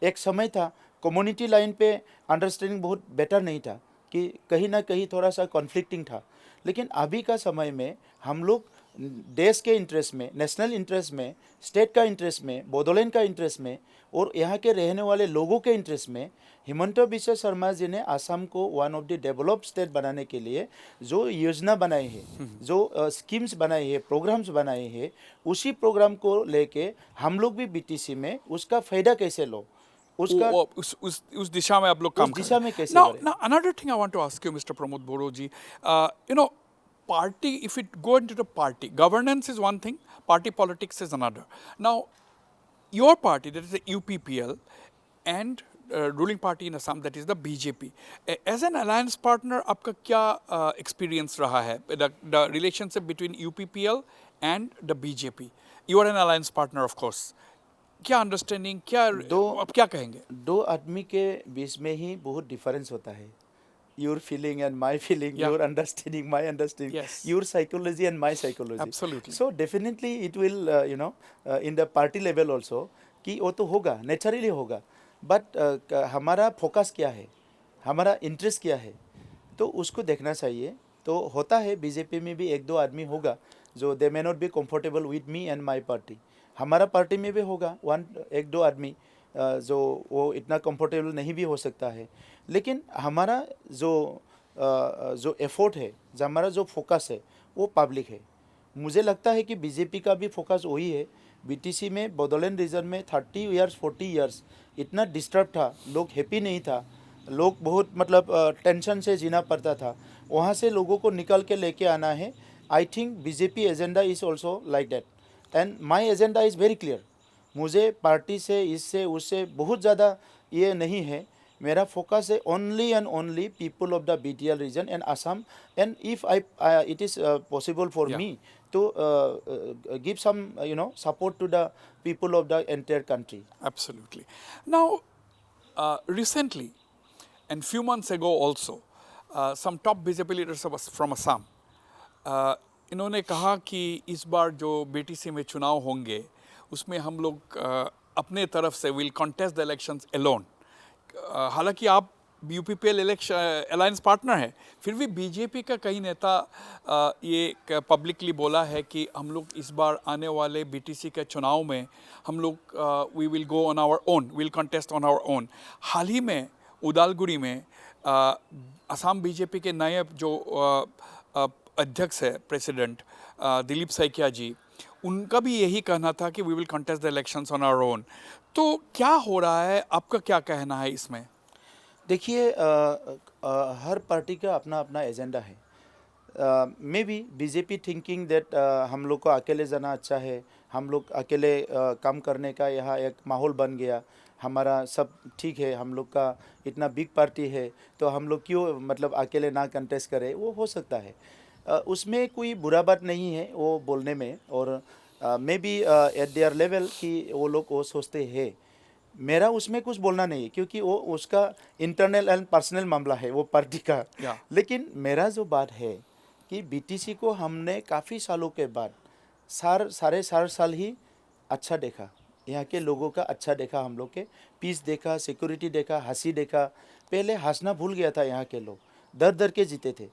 एक समय था कम्युनिटी लाइन पे अंडरस्टैंडिंग बहुत बेटर नहीं था, कि कहीं ना कहीं थोड़ा सा कॉन्फ्लिक्टिंग था। लेकिन अभी का समय में हम लोग देश के इंटरेस्ट में, नेशनल इंटरेस्ट में, स्टेट का इंटरेस्ट में, बोडोलैंड का इंटरेस्ट में और यहाँ के रहने वाले लोगों के इंटरेस्ट में हिमंत बिस्वा शर्मा जी ने असम को one of the developed state बनाने के लिए जो योजना बनाई है, जो स्कीम्स बनाई है, प्रोग्राम्स बनाए हैं, उसी प्रोग्राम को लेके हम लोग भी बीटीसी में उसका फ़ायदा कैसे लो, उसका उस दिशा में आप लोग काम उस दिशा में कैसे now, करें। now another thing I want to ask you, Mr. Pramod Boro ji, you know, party, if it go into the party, governance is one thing, party politics is another. Now, your party, that is the UPPL, and ruling party in Assam, that is the BJP. As an alliance partner, आपका क्या experience रहा है? The relationship between UPPL and the BJP. You are an alliance partner, of course. क्या understanding, क्या आप क्या कहेंगे? दो आदमी के बीच में ही बहुत डिफरेंस होता है। Your feeling and my feeling, your understanding my understanding, Yes. Your psychology and my psychology. Absolutely. So definitely it will in the party level also, कि वो तो होगा, नेचुरली होगा। बट हमारा फोकस क्या है, हमारा इंटरेस्ट क्या है, तो उसको देखना चाहिए। तो होता है बीजेपी में भी एक दो आदमी होगा जो they may not be comfortable with me and my party. हमारा पार्टी में भी होगा एक दो आदमी जो वो इतना कंफर्टेबल नहीं भी हो सकता है। लेकिन हमारा जो एफर्ट है, जो हमारा जो फोकस है, वो पब्लिक है। मुझे लगता है कि बीजेपी का भी फोकस वही है। बीटीसी में बोडोलैंड रीजन में 30 इयर्स 40 इयर्स इतना डिस्टर्ब था, लोग हैप्पी नहीं था, लोग बहुत मतलब टेंशन से जीना पड़ता था। वहाँ से लोगों को निकल के लेके आना है। I think BJP agenda is also like that and my agenda is very clear. मुझे पार्टी से, इससे उससे बहुत ज़्यादा ये नहीं है। मेरा फोकस है only and only people of the BTL region and Assam, and if it is possible for me to give some support to the people of the entire country. Absolutely. Now, recently, and few months ago also, some top BJP leaders from Assam, इन्होंने कहा कि इस बार जो BTC में चुनाव होंगे उसमें हम लोग अपने तरफ से will contest the elections alone. हालांकि आप यूपीपीएल अलायंस पार्टनर है, फिर भी बीजेपी का कई नेता ये पब्लिकली बोला है कि हम लोग इस बार आने वाले बीटीसी के चुनाव में हम लोग we will go on our own, will contest on our own. हाल ही में उदालगुड़ी में असम बीजेपी के नए जो अध्यक्ष है, प्रेसिडेंट दिलीप सैकिया जी, उनका भी यही कहना था कि we will contest the elections on our own. तो क्या हो रहा है, आपका क्या कहना है इसमें? देखिए, हर पार्टी का अपना अपना एजेंडा है। May be BJP thinking that हम लोग को अकेले जाना अच्छा है, हम लोग अकेले काम करने का यहाँ एक माहौल बन गया, हमारा सब ठीक है, हम लोग का इतना बिग पार्टी है तो हम लोग क्यों मतलब अकेले ना कंटेस्ट करें, वो हो सकता है। उसमें कोई बुरा बात नहीं है वो बोलने में। और may be eight their level कि वो लोग वो सोचते हैं, मेरा उसमें कुछ बोलना नहीं है, क्योंकि वो उसका इंटरनल एंड पर्सनल मामला है वो पार्टी का। लेकिन मेरा जो बात है कि बीटीसी को हमने काफ़ी सालों के बाद साढ़े 4 साल ही अच्छा देखा, यहाँ के लोगों का अच्छा देखा, हम लोग के पीस देखा, सिक्योरिटी देखा, हंसी देखा। पहले हंसना भूल गया था, यहाँ के लोग डर डर के जीते थे।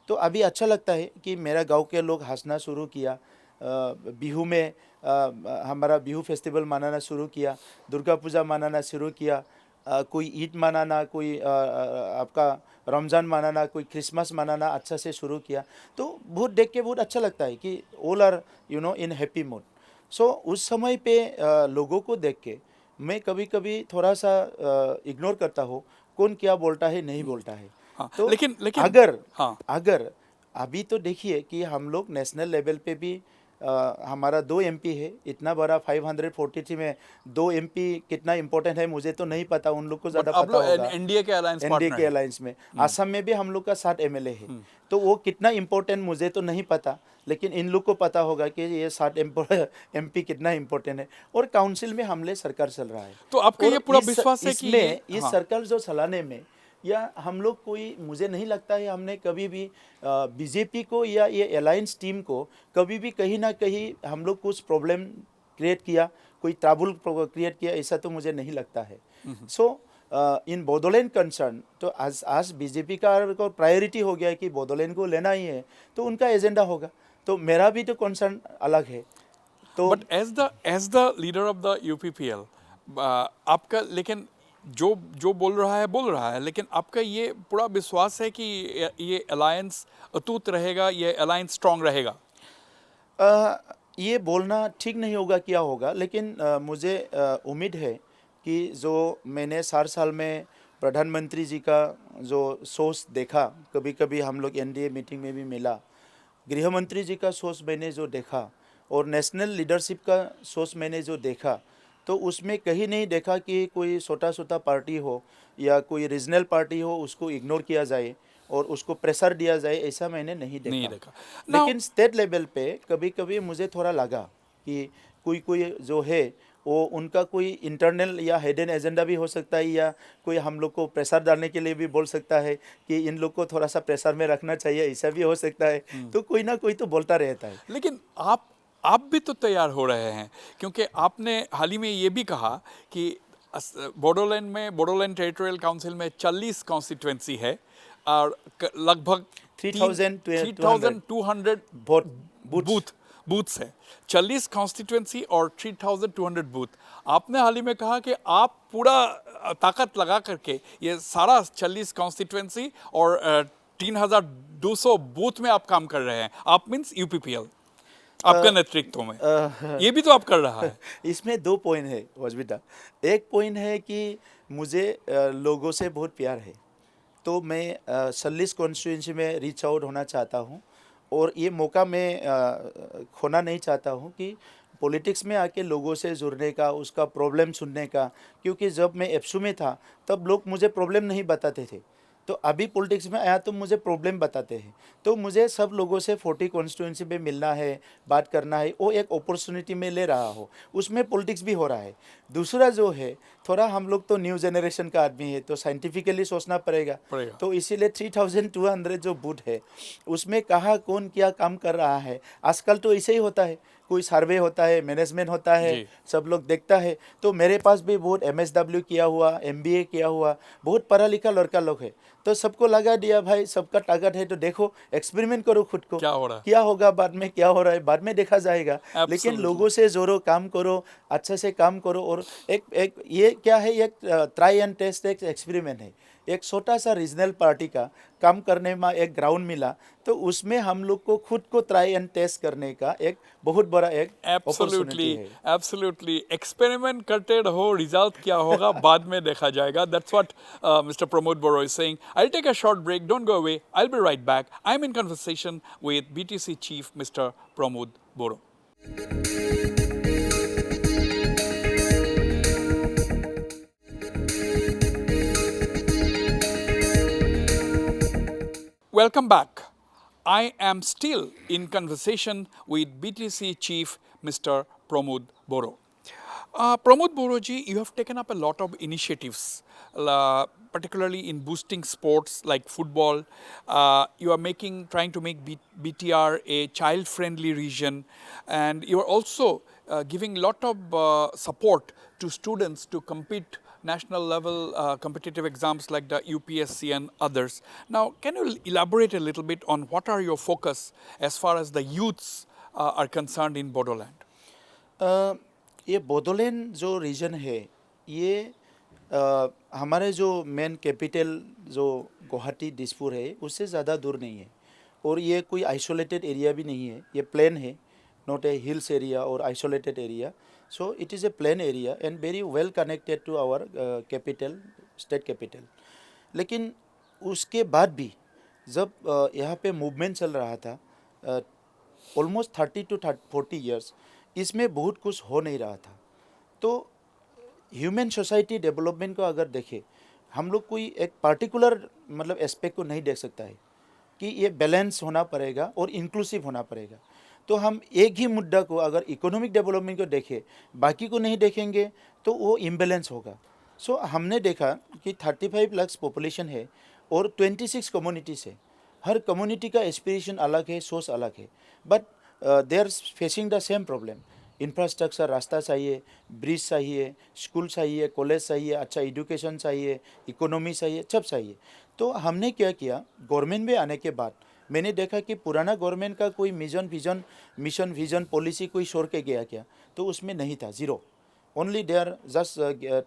तो अभी अच्छा लगता है कि मेरा गांव के लोग हंसना शुरू किया, बिहू में हमारा बिहू फेस्टिवल मनाना शुरू किया, दुर्गा पूजा मनाना शुरू किया, कोई ईद मनाना, कोई आपका रमज़ान मनाना, कोई क्रिसमस मनाना अच्छा से शुरू किया। तो बहुत देख के बहुत अच्छा लगता है कि all are in happy mood. So उस समय पे लोगों को देख के मैं कभी कभी थोड़ा सा इग्नोर करता हूँ, कौन क्या बोलता है नहीं बोलता है। हाँ, तो लेकिन अगर हाँ, अगर अभी तो देखिए कि हम लोग नेशनल लेवल पे भी हमारा 2 MP है, इतना बड़ा 543 में 2 MP कितना इम्पोर्टेंट है मुझे तो नहीं पता, उन लोग को बट ज़्यादा अब पता लोग होगा। एनडीए के अलायंस एनडीए पार्टनर के है। अलायंस में असम में भी हम लोग का 7 MLA है, तो वो कितना इम्पोर्टेंट मुझे तो नहीं पता, लेकिन इन लोग को पता होगा कि ये 7 MP कितना इम्पोर्टेंट है। और काउंसिल में हमले सरकार चल रहा है, तो आपका ये और पूरा विश्वास है कि ये, इसमें इस हाँ, सर्कल जो चलाने में या हम लोग कोई, मुझे नहीं लगता है हमने कभी भी बीजेपी को या ये अलायंस टीम को कभी भी कहीं ना कहीं हम लोग कुछ प्रॉब्लम क्रिएट किया, कोई ट्रबल क्रिएट किया, ऐसा तो मुझे नहीं लगता है। सो इन बोडोलैंड कंसर्न तो आज बीजेपी का को प्रायोरिटी हो गया है कि बोडोलैंड को लेना ही है, तो उनका एजेंडा होगा, तो मेरा भी तो कंसर्न अलग है। तो but as the leader of the UPPL आपका, लेकिन जो जो बोल रहा है, लेकिन आपका ये पूरा विश्वास है कि ये अलायंस अटूट रहेगा, ये अलायंस स्ट्रांग रहेगा? ये बोलना ठीक नहीं होगा क्या होगा, लेकिन मुझे उम्मीद है कि जो मैंने 4 साल में प्रधानमंत्री जी का जो सोच देखा, कभी कभी हम लोग एनडीए मीटिंग में भी मिला, गृह मंत्री जी का सोच मैंने जो देखा और नेशनल लीडरशिप का सोच मैंने जो देखा, तो उसमें कहीं नहीं देखा कि कोई छोटा छोटा पार्टी हो या कोई रीजनल पार्टी हो उसको इग्नोर किया जाए और उसको प्रेशर दिया जाए, ऐसा मैंने नहीं नहीं देखा। देखा ना। लेकिन स्टेट लेवल पे कभी कभी मुझे थोड़ा लगा कि कोई कोई जो है वो उनका कोई इंटरनल या हिडन एजेंडा भी हो सकता है, या कोई हम लोग को प्रेशर डालने के लिए भी बोल सकता है कि इन लोग को थोड़ा सा प्रेशर में रखना चाहिए, ऐसा भी हो सकता है। तो कोई ना कोई तो बोलता रहता है। लेकिन आप भी तो तैयार हो रहे हैं, क्योंकि आपने हाल ही में ये भी कहा कि बोडोलैंड टेरिटोरियल काउंसिल में 40 कॉन्स्टिट्यूंसी है और लगभग 3,200 3,200 वोट बूथ। बूथ्स है। 40 कॉन्स्टिट्यूंसी और 3,200 बूथ। आपने हाल ही में कहा कि आप पूरा ताकत लगा करके ये सारा 40 कॉन्स्टिट्यूंसी और 3,200 बूथ में आप काम कर रहे हैं। आप मीन्स यूपीपीएल आपका नेतृत्व में, ये भी तो आप कर रहा है। इसमें 2 पॉइंट है वजबिता। एक पॉइंट है कि मुझे लोगों से बहुत प्यार है, तो मैं 40 कॉन्स्टिट्यूंसी में रीच आउट होना चाहता हूँ, और ये मौका मैं खोना नहीं चाहता हूँ कि पॉलिटिक्स में आके लोगों से जुड़ने का, उसका प्रॉब्लम सुनने का। क्योंकि जब मैं एप्सू में था तब लोग मुझे प्रॉब्लम नहीं बताते थे, तो अभी पॉलिटिक्स में आया तो मुझे प्रॉब्लम बताते हैं। तो मुझे सब लोगों से 40 कॉन्स्टिट्यूंसी में मिलना है, बात करना है, वो एक अपॉर्चुनिटी में ले रहा हो, उसमें पॉलिटिक्स भी हो रहा है। दूसरा जो है, थोड़ा हम लोग तो न्यू जनरेशन का आदमी है, तो साइंटिफिकली सोचना पड़ेगा। तो इसीलिए 3,200 जो बूथ है उसमें कहाँ कौन क्या काम कर रहा है, आजकल तो ऐसे ही होता है, कोई सर्वे होता है, मैनेजमेंट होता है, सब लोग देखता है। तो मेरे पास भी बहुत MSW किया हुआ, MBA किया हुआ, बहुत पढ़ा लिखा लड़का लोग है, तो सबको लगा दिया भाई सबका टारगेट है, तो देखो एक्सपेरिमेंट करो खुद को, क्या हो रहा है, क्या होगा बाद में, क्या हो रहा है बाद में देखा जाएगा। लेकिन लोगों से जोड़ो, काम करो, अच्छे से काम करो। और एक ये क्या है, एक ट्राई एंड टेस्ट, एक एक्सपेरिमेंट है। एक छोटा सा रीजनल पार्टी का काम करने में एक ग्राउंड मिला, तो उसमें हम लोग को खुद को ट्राई एंड टेस्ट करने का एक बहुत बड़ा एक अपॉर्चुनिटी है। एब्सोल्युटली एक्सपेरिमेंट करते रहो, रिजल्ट क्या होगा बाद में देखा जाएगा। That's what mister Pramod Boro is saying. I will take a short break, don't go away, I will be right back. I am in conversation with BTC chief mister Pramod Boro. Welcome back. I am still in conversation with BTC Chief Mr. Pramod Boro. Pramod Boro ji, you have taken up a lot of initiatives, particularly in boosting sports like football. You are trying to make BTR a child-friendly region, and you are also giving a lot of support to students to compete national level competitive exams like the UPSC and others. Now, can you elaborate a little bit on what are your focus as far as the youths are concerned in Bodoland? ये बोडोलैंड जो reason है ये हमारे जो main capital जो गुवाहाटी दिसपुर है उससे ज़्यादा दूर नहीं है और ये कोई आइसोलेटेड एरिया भी नहीं है, ये प्लेन है, नॉट ए हिल्स एरिया और isolated area. So it is a plain area and very well connected to our capital, state capital. लेकिन उसके बाद भी जब यहाँ पे मूवमेंट चल रहा था ऑलमोस्ट 30 to 40 ईयर्स, इसमें बहुत कुछ हो नहीं रहा था. तो ह्यूमन सोसाइटी डेवलपमेंट को अगर देखें, हम लोग कोई एक पार्टिकुलर मतलब एस्पेक्ट को नहीं देख सकता है कि ये बैलेंस होना पड़ेगा और इंक्लूसिव होना पड़ेगा. तो हम एक ही मुद्दा को अगर इकोनॉमिक डेवलपमेंट को देखें, बाकी को नहीं देखेंगे तो वो इम्बैलेंस होगा. सो हमने देखा कि 35 लाख पॉपुलेशन है और 26 कम्युनिटीज़ है. हर कम्युनिटी का एस्पिरेशन अलग है, सोच अलग है, but they are facing the same problem. Infrastructure, रास्ता चाहिए, ब्रिज चाहिए, स्कूल चाहिए, कॉलेज चाहिए, अच्छा एजुकेशन चाहिए, इकोनॉमी चाहिए, सब चाहिए. तो हमने क्या किया, गवर्नमेंट में आने के बाद मैंने देखा कि पुराना गवर्नमेंट का कोई मिशन विजन पॉलिसी कोई छोड़ के गया क्या, तो उसमें नहीं था, zero. Only they are just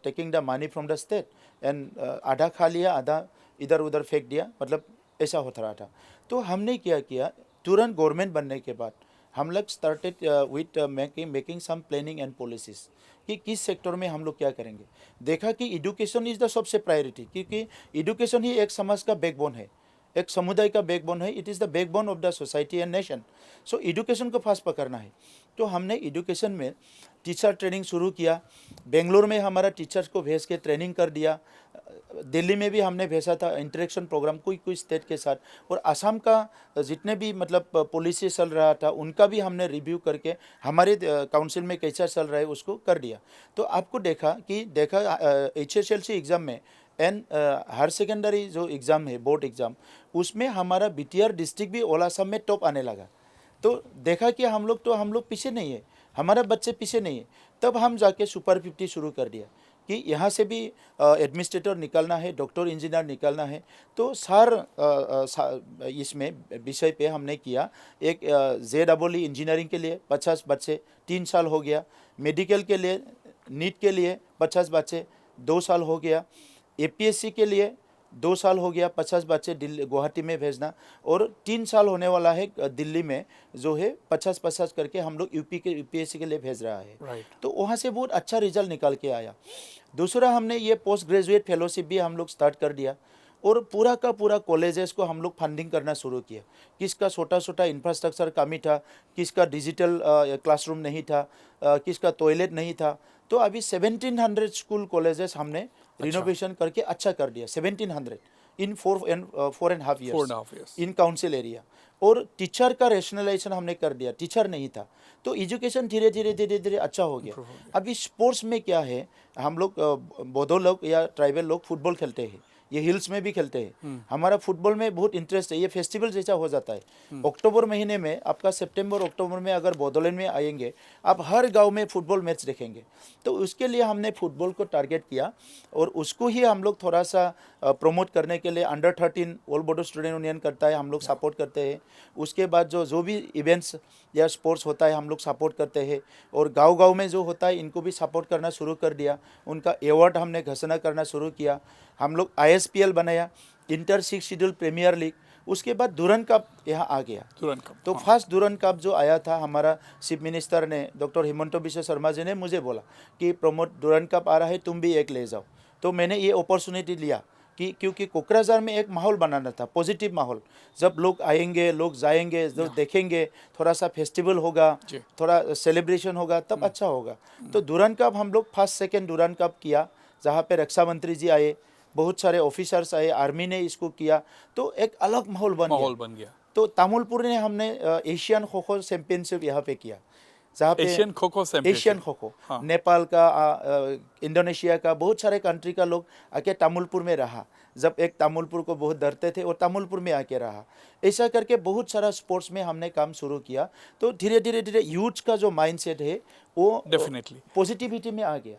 taking the money from the state and आधा खा लिया, आधा इधर उधर फेंक दिया, मतलब ऐसा होता रहा था. तो हमने क्या किया, तुरंत गवर्नमेंट बनने के बाद हम लोग started with making some planning and policies कि किस सेक्टर में हम लोग क्या करेंगे. देखा कि एजुकेशन इज़ द सबसे प्रायोरिटी, क्योंकि एजुकेशन ही एक समाज का बैकबोन है, एक समुदाय का बैकबोन है. It is the backbone of the society and nation. So education को फास्ट पकड़ना है. तो हमने एजुकेशन में टीचर ट्रेनिंग शुरू किया. बेंगलोर में हमारा टीचर्स को भेज के ट्रेनिंग कर दिया. दिल्ली में भी हमने भेजा था इंटरेक्शन प्रोग्राम कोई स्टेट के साथ. और असम का जितने भी मतलब पॉलिसी चल रहा था उनका भी हमने रिव्यू करके हमारे काउंसिल में कैसा चल रहा है उसको कर दिया. तो आपको देखा HSLC एग्ज़ाम में एंड हायर सेकेंडरी जो एग्ज़ाम है, बोर्ड एग्ज़ाम, उसमें हमारा BTR डिस्ट्रिक्ट भी ओल असम में टॉप आने लगा. तो देखा कि हम लोग पीछे नहीं है, हमारा बच्चे पीछे नहीं है. तब हम जाके सुपर 50 शुरू कर दिया कि यहाँ से भी एडमिनिस्ट्रेटर निकालना है, डॉक्टर इंजीनियर निकालना है. तो इसमें विषय पे हमने किया. एक JEE इंजीनियरिंग के लिए 50 बच्चे 3 साल हो गया. मेडिकल के लिए, नीट के लिए 50 बच्चे 2 साल हो गया. APSC के लिए 2 साल हो गया, 50 बच्चे दिल्ली गुवाहाटी में भेजना. और 3 साल होने वाला है दिल्ली में, जो है 50-50 करके हम लोग UPSC के लिए भेज रहा है. Right. तो वहाँ से बहुत अच्छा रिजल्ट निकाल के आया. दूसरा, हमने ये पोस्ट ग्रेजुएट फेलोशिप भी हम लोग स्टार्ट कर दिया और पूरा का पूरा कॉलेजेस को हम लोग फंडिंग करना शुरू किया. किसका छोटा छोटा इंफ्रास्ट्रक्चर कमी था, किसका डिजिटल क्लासरूम नहीं था, किसका टॉयलेट नहीं था. तो अभी 1700 स्कूल कॉलेजेस हमने रिनोवेशन करके अच्छा कर दिया. 1700 इन 4.5 years इन काउंसिल एरिया. और टीचर का रेशनलाइजेशन हमने कर दिया, टीचर नहीं था. तो एजुकेशन धीरे धीरे अच्छा हो गया. अभी स्पोर्ट्स में क्या है, हम लोग बोडो लोग या ट्राइबल लोग फुटबॉल खेलते हैं, ये हिल्स में भी खेलते हैं. हमारा फुटबॉल में बहुत इंटरेस्ट है, ये फेस्टिवल जैसा हो जाता है. अक्टूबर महीने में आपका सितंबर अक्टूबर में अगर बोडोलैंड में आएंगे, आप हर गांव में फुटबॉल मैच देखेंगे. तो उसके लिए हमने फुटबॉल को टारगेट किया और उसको ही हम लोग थोड़ा सा प्रमोट करने के लिए under 13 all Bodo student union करता है, हम लोग सपोर्ट करते हैं. उसके बाद जो भी इवेंट्स या स्पोर्ट्स होता है हम लोग सपोर्ट करते हैं. और गांव में जो होता है इनको भी सपोर्ट करना शुरू कर दिया. उनका अवार्ड हमने घोषणा करना शुरू किया. हम लोग ISPL बनाया, इंटर 6 शेड्यूल प्रीमियर लीग. उसके बाद दुरन कप यहाँ आ गया. तो फर्स्ट दुरन कप जो आया था, हमारा चीफ मिनिस्टर ने, डॉक्टर हिमंत बिश्व शर्मा जी ने मुझे बोला कि प्रमोद दुरन कप आ रहा है, तुम भी एक ले जाओ. तो मैंने ये अपॉर्चुनिटी लिया कि क्योंकि कोकराझार में एक माहौल बनाना था, पॉजिटिव माहौल. जब लोग आएंगे, लोग जाएंगे, जो देखेंगे, थोड़ा सा फेस्टिवल होगा, थोड़ा सेलिब्रेशन होगा, तब अच्छा होगा. तो दुरन कप हम लोग फर्स्ट सेकेंड दुरन कप किया, जहाँ पे रक्षा मंत्री जी आए, बहुत सारे ऑफिसर्स आए, आर्मी ने इसको किया. तो एक अलग माहौल बन गया. तो तामुलपुर ने हमने एशियन खो खो चैंपियनशिप यहाँ पे किया, जहाँ पे एशियन खो खो नेपाल का, इंडोनेशिया का, बहुत सारे कंट्री का लोग आके तामुलपुर में रहा. जब एक तामुलपुर को बहुत डरते थे और तामुलपुर में आके रहा. ऐसा करके बहुत सारा स्पोर्ट्स में हमने काम शुरू किया. तो धीरे धीरे यूथ का जो माइंडसेट है वो डेफिनेटली पॉजिटिविटी में आ गया.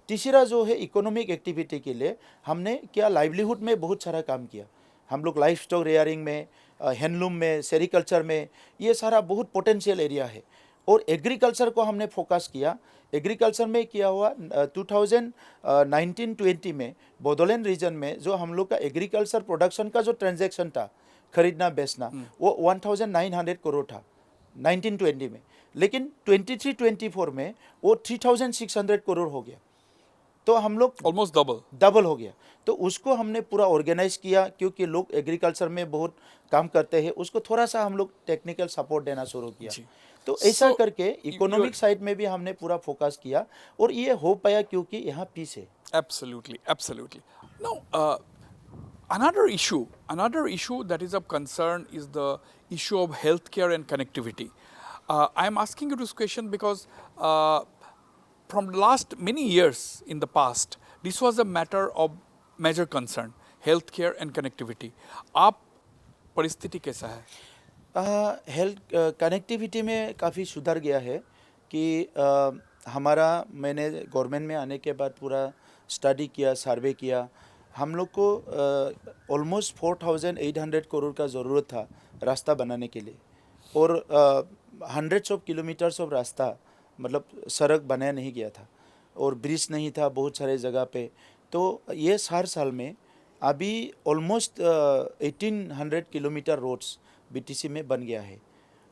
तीसरा जो है इकोनॉमिक एक्टिविटी के लिए हमने क्या लाइवलीहुड में बहुत सारा काम किया. हम लोग लाइफ स्टॉक रेयरिंग में, हैंडलूम में, सेरिकल्चर में, ये सारा बहुत पोटेंशियल एरिया है। और एग्रीकल्चर को हमने फोकस किया। एग्रीकल्चर में किया हुआ 2019-20 में बोडोलैंड रीजन में जो हम लोग का एग्रीकल्चर प्रोडक्शन का जो ट्रांजैक्शन था, खरीदना बेचना, वो 1900 करोड़ था 1920 में। लेकिन 23-24 में वो 3600 करोड़ हो गया। तो हम लोग ऑलमोस्ट डबल हो गया। तो उसको हमने पूरा ऑर्गेनाइज किया, क्योंकि लोग एग्रीकल्चर में बहुत काम करते हैं, उसको थोड़ा सा हम लोग टेक्निकल सपोर्ट देना शुरू किया। तो ऐसा करके इकोनॉमिक साइड में भी हमने पूरा फोकस किया, और ये हो पाया क्योंकि यहाँ पीस है। Absolutely. Now, another issue that is of concern is the issue of healthcare and connectivity. I am asking you this question because from last many years in the past, this was a matter of major concern, healthcare and connectivity. आप परिस्थिति कैसा है? Health connectivity में काफ़ी सुधर गया है कि हमारा, मैंने गवर्नमेंट में आने के बाद पूरा स्टडी किया, सर्वे किया। हम लोग को ऑलमोस्ट 4800 करोड़ का ज़रूरत था रास्ता बनाने के लिए, और हंड्रेड्स ऑफ किलोमीटर्स ऑफ रास्ता, मतलब सड़क बनाया नहीं गया था, और ब्रिज नहीं था बहुत सारे जगह पे। तो ये 4 साल में अभी ऑलमोस्ट 1800 किलोमीटर रोड्स बीटीसी में बन गया है।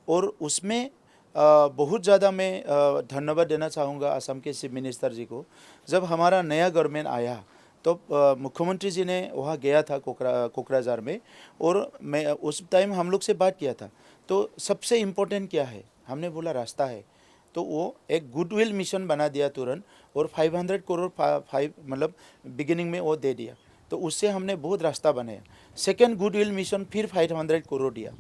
और उसमें बहुत ज़्यादा मैं धन्यवाद देना चाहूँगा असम के चीफ मिनिस्टर जी को। जब हमारा नया गवर्नमेंट आया तो मुख्यमंत्री जी ने वहाँ गया था कोकराझार में, और मैं उस टाइम हम लोग से बात किया था। तो सबसे इम्पोर्टेंट क्या है, हमने बोला रास्ता है। तो वो एक गुडविल मिशन बना दिया तुरंत, और 500 करोड़ मतलब बिगिनिंग में वो दे दिया। तो उससे हमने बहुत रास्ता बनाया। सेकेंड गुडविल मिशन फिर 500 करोड़ दिया।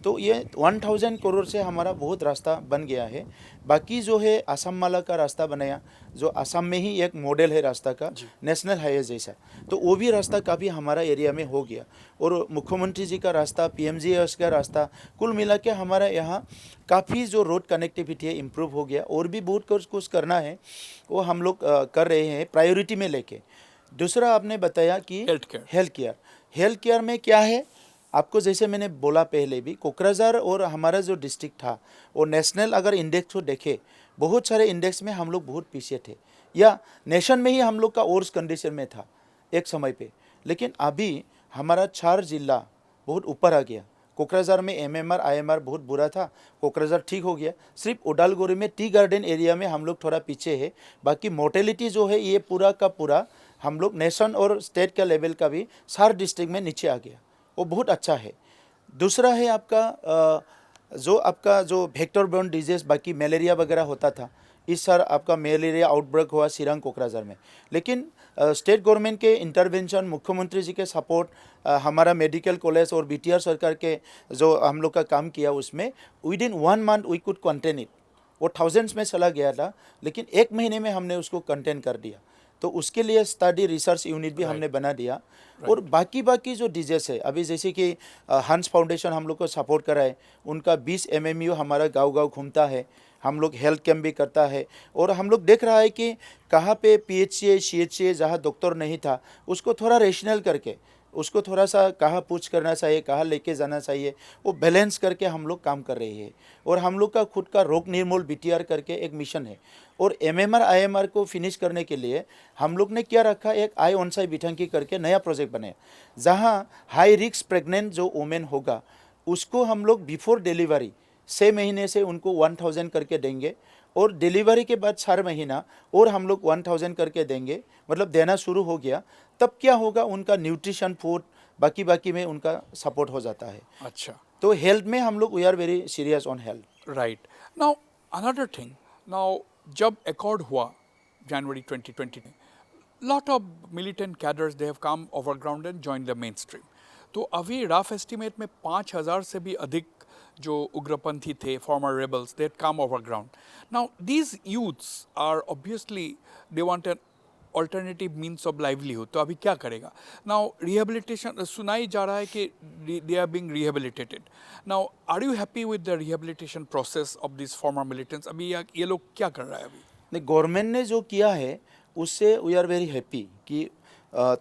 तो ये 1000 करोड़ से हमारा बहुत रास्ता बन गया है। बाकी जो है असम माला का रास्ता बनाया, जो असम में ही एक मॉडल है रास्ता का, नेशनल हाईवे जैसा। तो वो भी रास्ता काफ़ी हमारा एरिया में हो गया। और मुख्यमंत्री जी का रास्ता, PMGS का रास्ता, कुल मिला के हमारा यहाँ काफ़ी जो रोड कनेक्टिविटी है इम्प्रूव हो गया। और भी बहुत कुछ करना है, वो हम लोग कर रहे हैं प्रायोरिटी में लेके। दूसरा आपने बताया कि हेल्थ केयर में क्या है, आपको जैसे मैंने बोला पहले भी, कोकराझार और हमारा जो डिस्ट्रिक्ट था वो नेशनल अगर इंडेक्स को देखे, बहुत सारे इंडेक्स में हम लोग बहुत पीछे थे, या नेशन में ही हम लोग का वर्स्ट कंडीशन में था एक समय पे। लेकिन अभी हमारा 4 जिला बहुत ऊपर आ गया। कोकराझार में MMR IMR बहुत बुरा था, कोकराझार ठीक हो गया। सिर्फ उडालगुरी में टी गार्डन एरिया में हम लोग थोड़ा पीछे है। बाकी मोर्टेलिटी जो है ये पूरा का पूरा हम लोग नेशन और स्टेट का लेवल का भी 4 डिस्ट्रिक्ट में नीचे आ गया, वो बहुत अच्छा है। दूसरा है आपका जो वेक्टर बोर्न डिजीज, बाकी मलेरिया वगैरह होता था, इस साल आपका मलेरिया आउटब्रेक हुआ सिरंग कोकराझार में। लेकिन स्टेट गवर्नमेंट के इंटरवेंशन, मुख्यमंत्री जी के सपोर्ट, हमारा मेडिकल कॉलेज और BTR सरकार के जो हम लोग का काम किया, उसमें within 1 month we could contain it. वो थाउजेंड्स में चला गया था, लेकिन 1 महीने में हमने उसको कंटेन कर दिया। तो उसके लिए स्टडी रिसर्च यूनिट भी हमने बना दिया। और बाकी जो डिजीज है, अभी जैसे कि हंस फाउंडेशन हम लोग को सपोर्ट करा है, उनका 20 MMU हमारा गांव घूमता है, हम लोग हेल्थ कैंप भी करता है। और हम लोग देख रहा है कि कहाँ पे PHCA CHCA जहाँ डॉक्टर नहीं था, उसको थोड़ा रेशनल करके, उसको थोड़ा सा कहाँ पूछ करना चाहिए, कहाँ लेके जाना चाहिए, वो बैलेंस करके हम लोग काम कर रहे हैं। और हम लोग का खुद का रोग निर्मूल BTR करके एक मिशन है। और MMR IMR को फिनिश करने के लिए हम लोग ने क्या रखा, एक आई ऑनसाई बिठंगी करके नया प्रोजेक्ट बनाया, जहाँ हाई रिस्क प्रेग्नेंट जो वुमेन होगा उसको हम लोग बिफोर डिलीवरी 6 महीने से उनको 1000 करके देंगे, और डिलीवरी के बाद 4 महीना और हम लोग 1000 करके देंगे, मतलब देना शुरू हो गया। तब क्या होगा, उनका न्यूट्रिशन फूड बाकी में उनका सपोर्ट हो जाता है। अच्छा, तो हेल्थ में हम लोग we are very serious on health. Right. Now another thing, now जब अकॉर्ड हुआ जनवरी 2020 में, lot of militant cadres they have come overground and joined the mainstream. तो अभी रफ एस्टिमेट में 5000 से भी अधिक जो उग्रपंथी थे, former rebels, they come overground. Now these youths are obviously they want an alternative means of livelihood. तो अभी क्या करेगा? नाउ रिहेबिलिटेशन सुनाई जा रहा है कि they are being rehabilitated. Now are you happy with the rehabilitation process of this former militants? अभी ये लोग क्या कर रहा है अभी? नहीं, गवर्नमेंट ने जो किया है उससे वी आर वेरी हैप्पी कि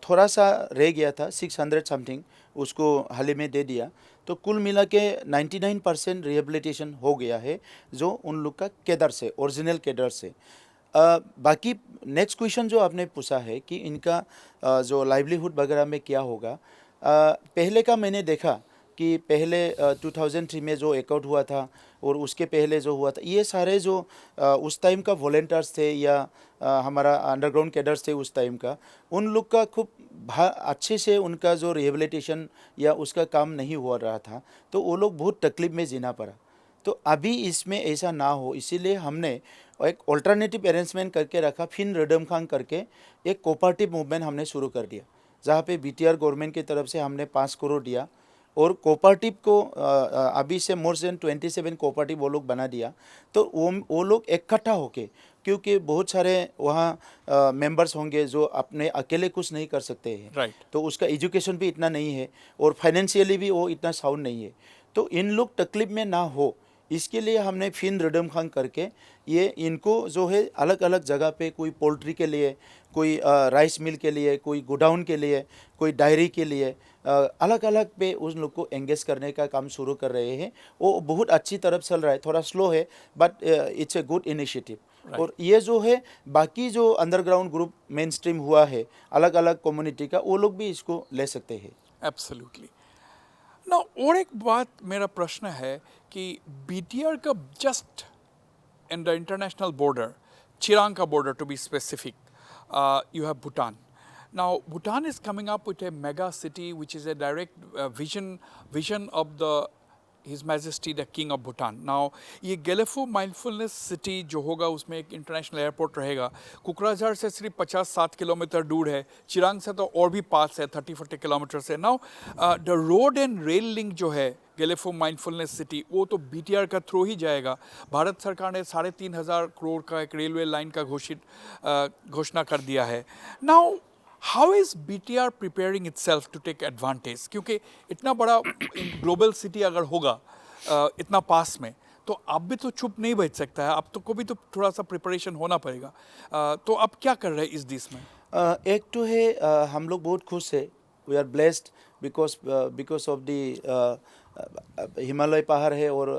थोड़ा सा रह गया था 600 समथिंग, उसको हाल ही में दे दिया. तो कुल मिला के 99% रिहेबिलिटेशन हो गया है जो उन लोग का केडर से, ओरिजिनल केडर से। बाकी नेक्स्ट क्वेश्चन जो आपने पूछा है कि इनका जो लाइवलीहुड वगैरह में क्या होगा, पहले का मैंने देखा कि पहले 2003 में जो एकआउट हुआ था और उसके पहले जो हुआ था, ये सारे जो उस टाइम का वॉलेंटियर्स थे या हमारा अंडरग्राउंड कैडर्स थे उस टाइम का, उन लोग का खूब अच्छे से उनका जो रिहेबिलिटेशन या उसका काम नहीं हुआ रहा था, तो वो लोग बहुत तकलीफ में जीना पड़ा। तो अभी इसमें ऐसा ना हो, इसीलिए हमने एक ऑल्टरनेटिव अरेंजमेंट करके रखा, फिन रडमखांग करके एक कोऑपरेटिव मूवमेंट हमने शुरू कर दिया, जहाँ पे बीटीआर गवर्नमेंट की तरफ से हमने 5 करोड़ दिया और कोऑपरेटिव को अभी से मोर देन 27 कोऑपरेटिव वो लोग बना दिया। तो वो लोग इकट्ठा होके, क्योंकि बहुत सारे वहाँ मेंबर्स होंगे जो अपने अकेले कुछ नहीं कर सकते हैं, राइट। तो उसका एजुकेशन भी इतना नहीं है और फाइनेंशियली भी वो इतना साउंड नहीं है, तो इन लोग तकलीफ में ना हो इसके लिए हमने फिन रडमखांग करके ये इनको जो है अलग अलग जगह पे, कोई पोल्ट्री के लिए, कोई राइस मिल के लिए, कोई गोडाउन के लिए, कोई डायरी के लिए, अलग अलग पे उन लोग को एंगेज करने का काम शुरू कर रहे हैं। वो बहुत अच्छी तरफ चल रहा है, थोड़ा स्लो है but it's a good initiative. और ये जो है बाकी जो अंडरग्राउंड ग्रुप मेन स्ट्रीम हुआ है अलग अलग कम्युनिटी का, वो लोग भी इसको ले सकते हैं। एब्सोल्युटली ना। और एक बात मेरा प्रश्न है कि बीटीआर का just in the international border, Chirang का border to be specific, you have Bhutan. Now Bhutan is coming up with a mega city which is a direct vision of the His Majesty the King of Bhutan. Now ये गेलेफो mindfulness city जो होगा उसमें एक international airport रहेगा। कुकराझार से सिर्फ 50-60 kilometre दूर है, चिरांग से तो और भी पास है, 30-40 किलोमीटर से। Now the road and rail link जो है गेलेफो माइंडफुलनेस सिटी, वो तो बीटीआर का थ्रू ही जाएगा। भारत सरकार ने 3,500 करोड़ का एक रेलवे लाइन का घोषणा कर दिया है। Now how is BTR preparing itself to take advantage, क्योंकि इतना बड़ा ग्लोबल सिटी अगर होगा इतना पास में, तो आप भी तो चुप नहीं बैठ सकता है, आप तो को भी तो थोड़ा सा प्रिपरेशन होना पड़ेगा। तो आप क्या कर रहे हैं इस दिस में? एक तो है हम लोग बहुत खुश है, we are blessed because of the Himalaya पहाड़ है और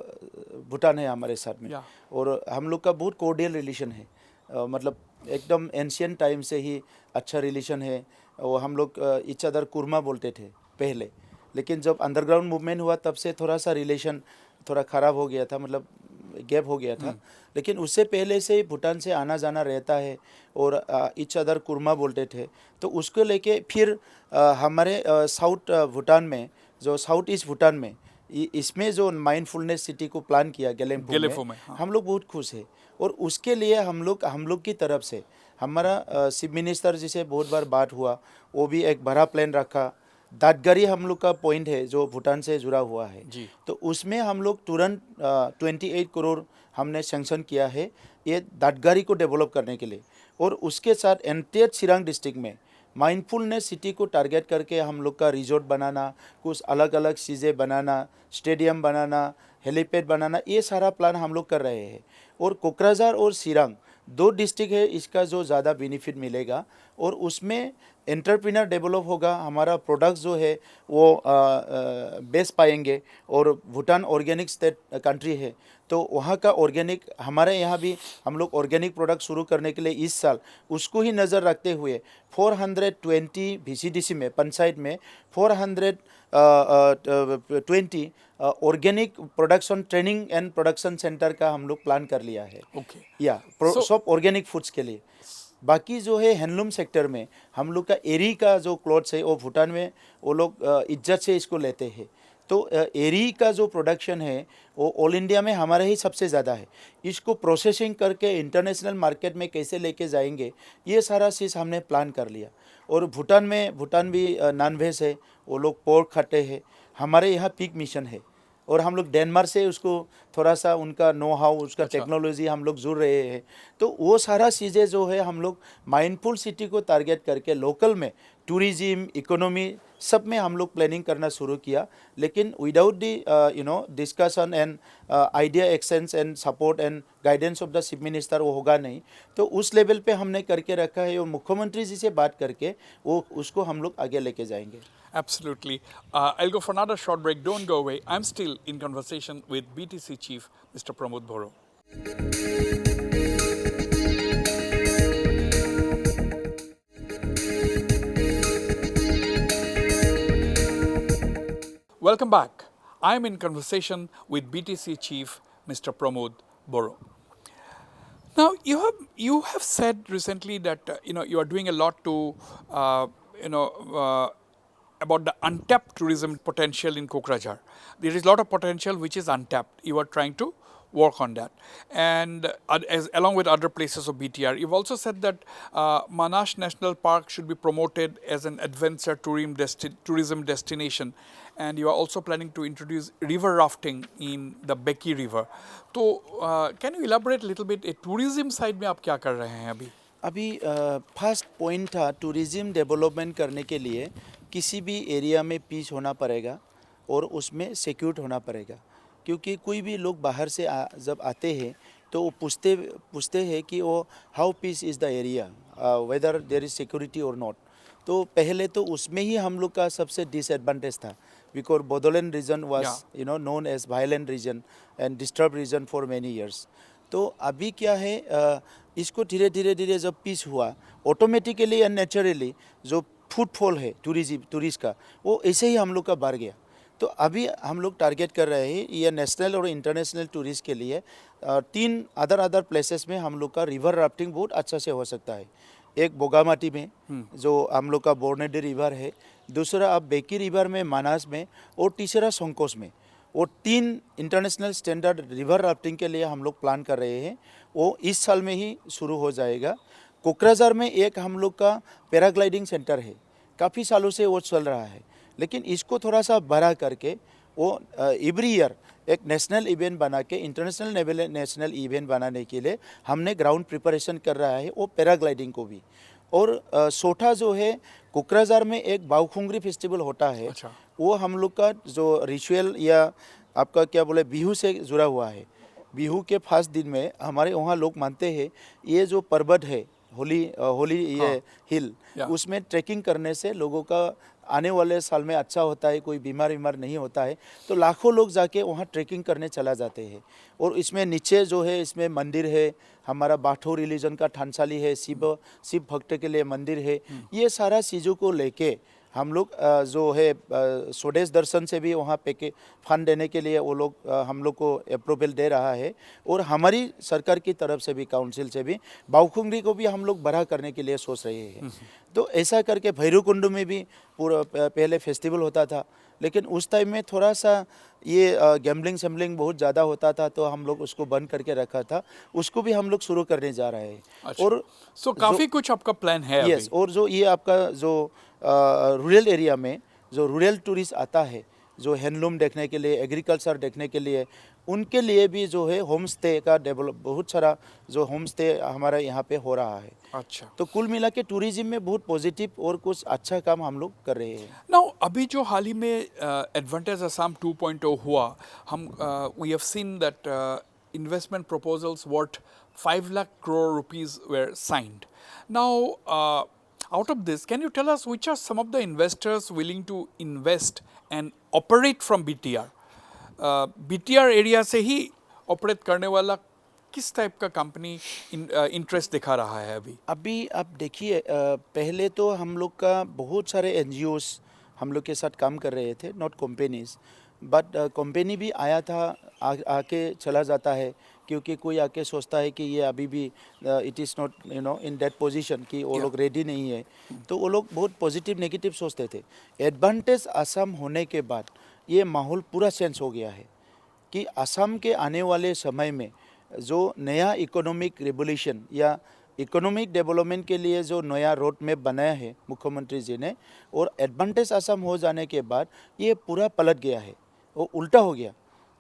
भूटान है हमारे साथ में। और हम लोग का बहुत कोर्डियल रिलेशन है, मतलब एकदम एंशियंट टाइम से ही अच्छा रिलेशन है। और हम लोग ईच अदर कुर्मा बोलते थे पहले, लेकिन जब अंडरग्राउंड मूवमेंट हुआ तब से थोड़ा सा रिलेशन थोड़ा ख़राब हो गया था, मतलब गैप हो गया था। लेकिन उससे पहले से ही भूटान से आना जाना रहता है और ईच अदर कुर्मा बोलते थे। तो उसको लेके फिर हमारे साउथ भूटान में, जो साउथ ईस्ट भूटान में, इसमें जो माइंडफुलनेस सिटी को प्लान किया गेलेम्फू में, हाँ। हम लोग बहुत खुश है। और उसके लिए हम लोग की तरफ से हमारा चीफ मिनिस्टर जी से बहुत बार बात हुआ, वो भी एक बड़ा प्लान रखा। दादगारी हम लोग का पॉइंट है जो भूटान से जुड़ा हुआ है जी। तो उसमें हम लोग तुरंत 28 करोड़ हमने सैंक्शन किया है ये दादगारी को डेवलप करने के लिए। और उसके साथ एंटायर चिरांग डिस्ट्रिक्ट में माइंडफुलनेस सिटी को टारगेट करके हम लोग का रिजॉर्ट बनाना, कुछ अलग अलग चीज़ें बनाना, स्टेडियम बनाना, हेलीपैड बनाना, ये सारा प्लान हम लोग कर रहे हैं। और कोकराझार और चिरांग 2 डिस्ट्रिक्ट है इसका जो ज़्यादा बेनिफिट मिलेगा, और उसमें एंटरप्रेन्योर डेवलप होगा, हमारा प्रोडक्ट जो है वो बेच पाएंगे। और भूटान ऑर्गेनिक स्टेट कंट्री है, तो वहाँ का ऑर्गेनिक, हमारे यहाँ भी हम लोग ऑर्गेनिक प्रोडक्ट शुरू करने के लिए इस साल उसको ही नज़र रखते हुए 420 VCDC में, पंचायत में 420 organic production training and production centre का हम लोग प्लान कर लिया है। या सब ऑर्गेनिक फूड्स के लिए। बाकी जो है हैंडलूम सेक्टर में हम लोग का एरी का जो क्लॉथ्स है वो भूटान में वो लोग इज्जत से इसको लेते हैं। तो एरी का जो प्रोडक्शन है वो ऑल इंडिया में हमारा ही सबसे ज़्यादा है। इसको प्रोसेसिंग करके इंटरनेशनल मार्केट में कैसे लेके जाएंगे, ये सारा चीज़ हमने प्लान कर लिया। और भूटान भी नॉन वेज है, वो लोग पोर्क खाते हैं। हमारे यहाँ पिग मिशन है और हम लोग डेनमार्क से उसको थोड़ा सा उनका नो हाउ, उसका टेक्नोलॉजी हम लोग जुड़ रहे हैं। तो वो सारा चीज़ें जो है हम लोग माइंडफुल सिटी को टारगेट करके लोकल में टूरिज्म, इकोनॉमी सब में हम लोग प्लानिंग करना शुरू किया, लेकिन without the discussion and idea exchange and support and guidance of the chief minister वो होगा नहीं। तो उस लेवल पे हमने करके रखा है और मुख्यमंत्री जी से बात करके वो उसको हम लोग आगे लेके जाएंगे। Absolutely. I'll go for another short break. Don't go away. I'm still in conversation with BTC Chief, Mr. Pramod Boro. Welcome back. I'm in conversation with BTC Chief, Mr. Pramod Boro. Now, you have said recently that you are doing a lot to about the untapped tourism potential in Kokrajhar. There is a lot of potential which is untapped. You are trying to work on that, and along with other places of BTR. You've also said that Manas National Park should be promoted as an adventure tourism destination, and you are also planning to introduce river rafting in the Beki River. So, can you elaborate a little bit? Tourism side में आप क्या कर रहे हैं अभी? अभी first point था, tourism development करने के लिए किसी भी एरिया में पीस होना पड़ेगा और उसमें सिक्योर्ड होना पड़ेगा, क्योंकि कोई भी लोग बाहर से जब आते हैं तो वो पूछते हैं कि वो how peace is the area, whether there is security और नॉट। तो पहले तो उसमें ही हम लोग का सबसे डिसएडवांटेज था, because Bodoland region was known as violent region and disturb region for many years. तो अभी क्या है, इसको धीरे धीरे जब पीस हुआ, ऑटोमेटिकली एंड नेचुरली जो फुटफॉल है टूरिस्ट का वो ऐसे ही हम लोग का बढ़ गया। तो अभी हम लोग टारगेट कर रहे हैं ये नेशनल और इंटरनेशनल टूरिस्ट के लिए 3 अदर प्लेसेस में हम लोग का रिवर राफ्टिंग बहुत अच्छा से हो सकता है। एक बोगामाटी में जो हम लोग का बोर्नेडी रिवर है, दूसरा अब बेकी रिवर में मानास में, और तीसरा संकोस में। वो 3 इंटरनेशनल स्टैंडर्ड रिवर राफ्टिंग के लिए हम लोग प्लान कर रहे हैं, वो इस साल में ही शुरू हो जाएगा। कोकराझार में एक हम लोग का पैराग्लाइडिंग सेंटर है, काफ़ी सालों से वो चल रहा है, लेकिन इसको थोड़ा सा बड़ा करके वो एवरी ईयर एक नेशनल इवेंट बना के इंटरनेशनल लेवल नेशनल इवेंट बनाने के लिए हमने ग्राउंड प्रिपरेशन कर रहा है, वो पैराग्लाइडिंग को भी। और सोठा जो है कोकराझार में एक बाउखुंगरी फेस्टिवल होता है। अच्छा। वो हम लोग का जो रिचुअल या आपका क्या बोले बिहू से जुड़ा हुआ है। बिहू के फर्स्ट दिन में हमारे वहाँ लोग मानते हैं ये जो पर्वत है होली ये हिल, उसमें ट्रैकिंग करने से लोगों का आने वाले साल में अच्छा होता है, कोई बीमार नहीं होता है। तो लाखों लोग जाके वहाँ ट्रैकिंग करने चला जाते हैं। और इसमें नीचे जो है इसमें मंदिर है, हमारा बाठो रिलीजन का थानसाली है, शिव भक्त के लिए मंदिर है। ये सारा चीज़ों को लेके हम लोग जो है स्वदेश दर्शन से भी वहाँ पे फंड देने के लिए वो लोग हम लोग को अप्रूवल दे रहा है, और हमारी सरकार की तरफ से भी काउंसिल से भी बाउखुंगरी को भी हम लोग बड़ा करने के लिए सोच रहे हैं। तो ऐसा करके भैरवकुंड में भी पूरा पहले फेस्टिवल होता था, लेकिन उस टाइम में थोड़ा सा ये गैम्बलिंग बहुत ज़्यादा होता था, तो हम लोग उसको बंद करके रखा था, उसको भी हम लोग शुरू करने जा रहे हैं। अच्छा। और काफ़ी कुछ आपका प्लान है। यस, और जो ये आपका जो रूरल एरिया में जो रूरल टूरिस्ट आता है, जो हैंडलूम देखने के लिए, एग्रीकल्चर देखने के लिए, उनके लिए भी जो है होम स्टे का डेवलप बहुत सारा जो होम स्टे हमारे यहाँ पे हो रहा है। अच्छा। तो कुल मिला के टूरिज्म में बहुत पॉजिटिव और कुछ अच्छा काम हम लोग कर रहे हैं। नाउ अभी जो हाल ही में एडवांटेज असम 2.0 हुआ, हम we have seen that investment proposals worth 5 lakh crore rupees were signed. Now, out of this, can you tell us which are some of the investors willing to invest and operate from BTR? BTR area से ही operate करने वाला किस type का company interest दिखा रहा है अभी आप देखिए, पहले तो हम लोग का बहुत सारे NGOs हम लोग के साथ काम कर रहे थे, नॉट कंपनीज, बट कंपनी भी आया था, आके चला जाता है, क्योंकि कोई आके सोचता है कि ये अभी भी it is not in that position कि वो लोग रेडी नहीं है। तो वो लोग बहुत पॉजिटिव नेगेटिव सोचते थे। एडवांटेज असम होने के बाद ये माहौल पूरा चेंज हो गया है कि असम के आने वाले समय में जो नया इकोनॉमिक रेवोल्यूशन या इकोनॉमिक डेवलपमेंट के लिए जो नया रोड मैप बनाया है मुख्यमंत्री जी ने, और एडवांटेज असम हो जाने के बाद ये पूरा पलट गया है, वो उल्टा हो गया।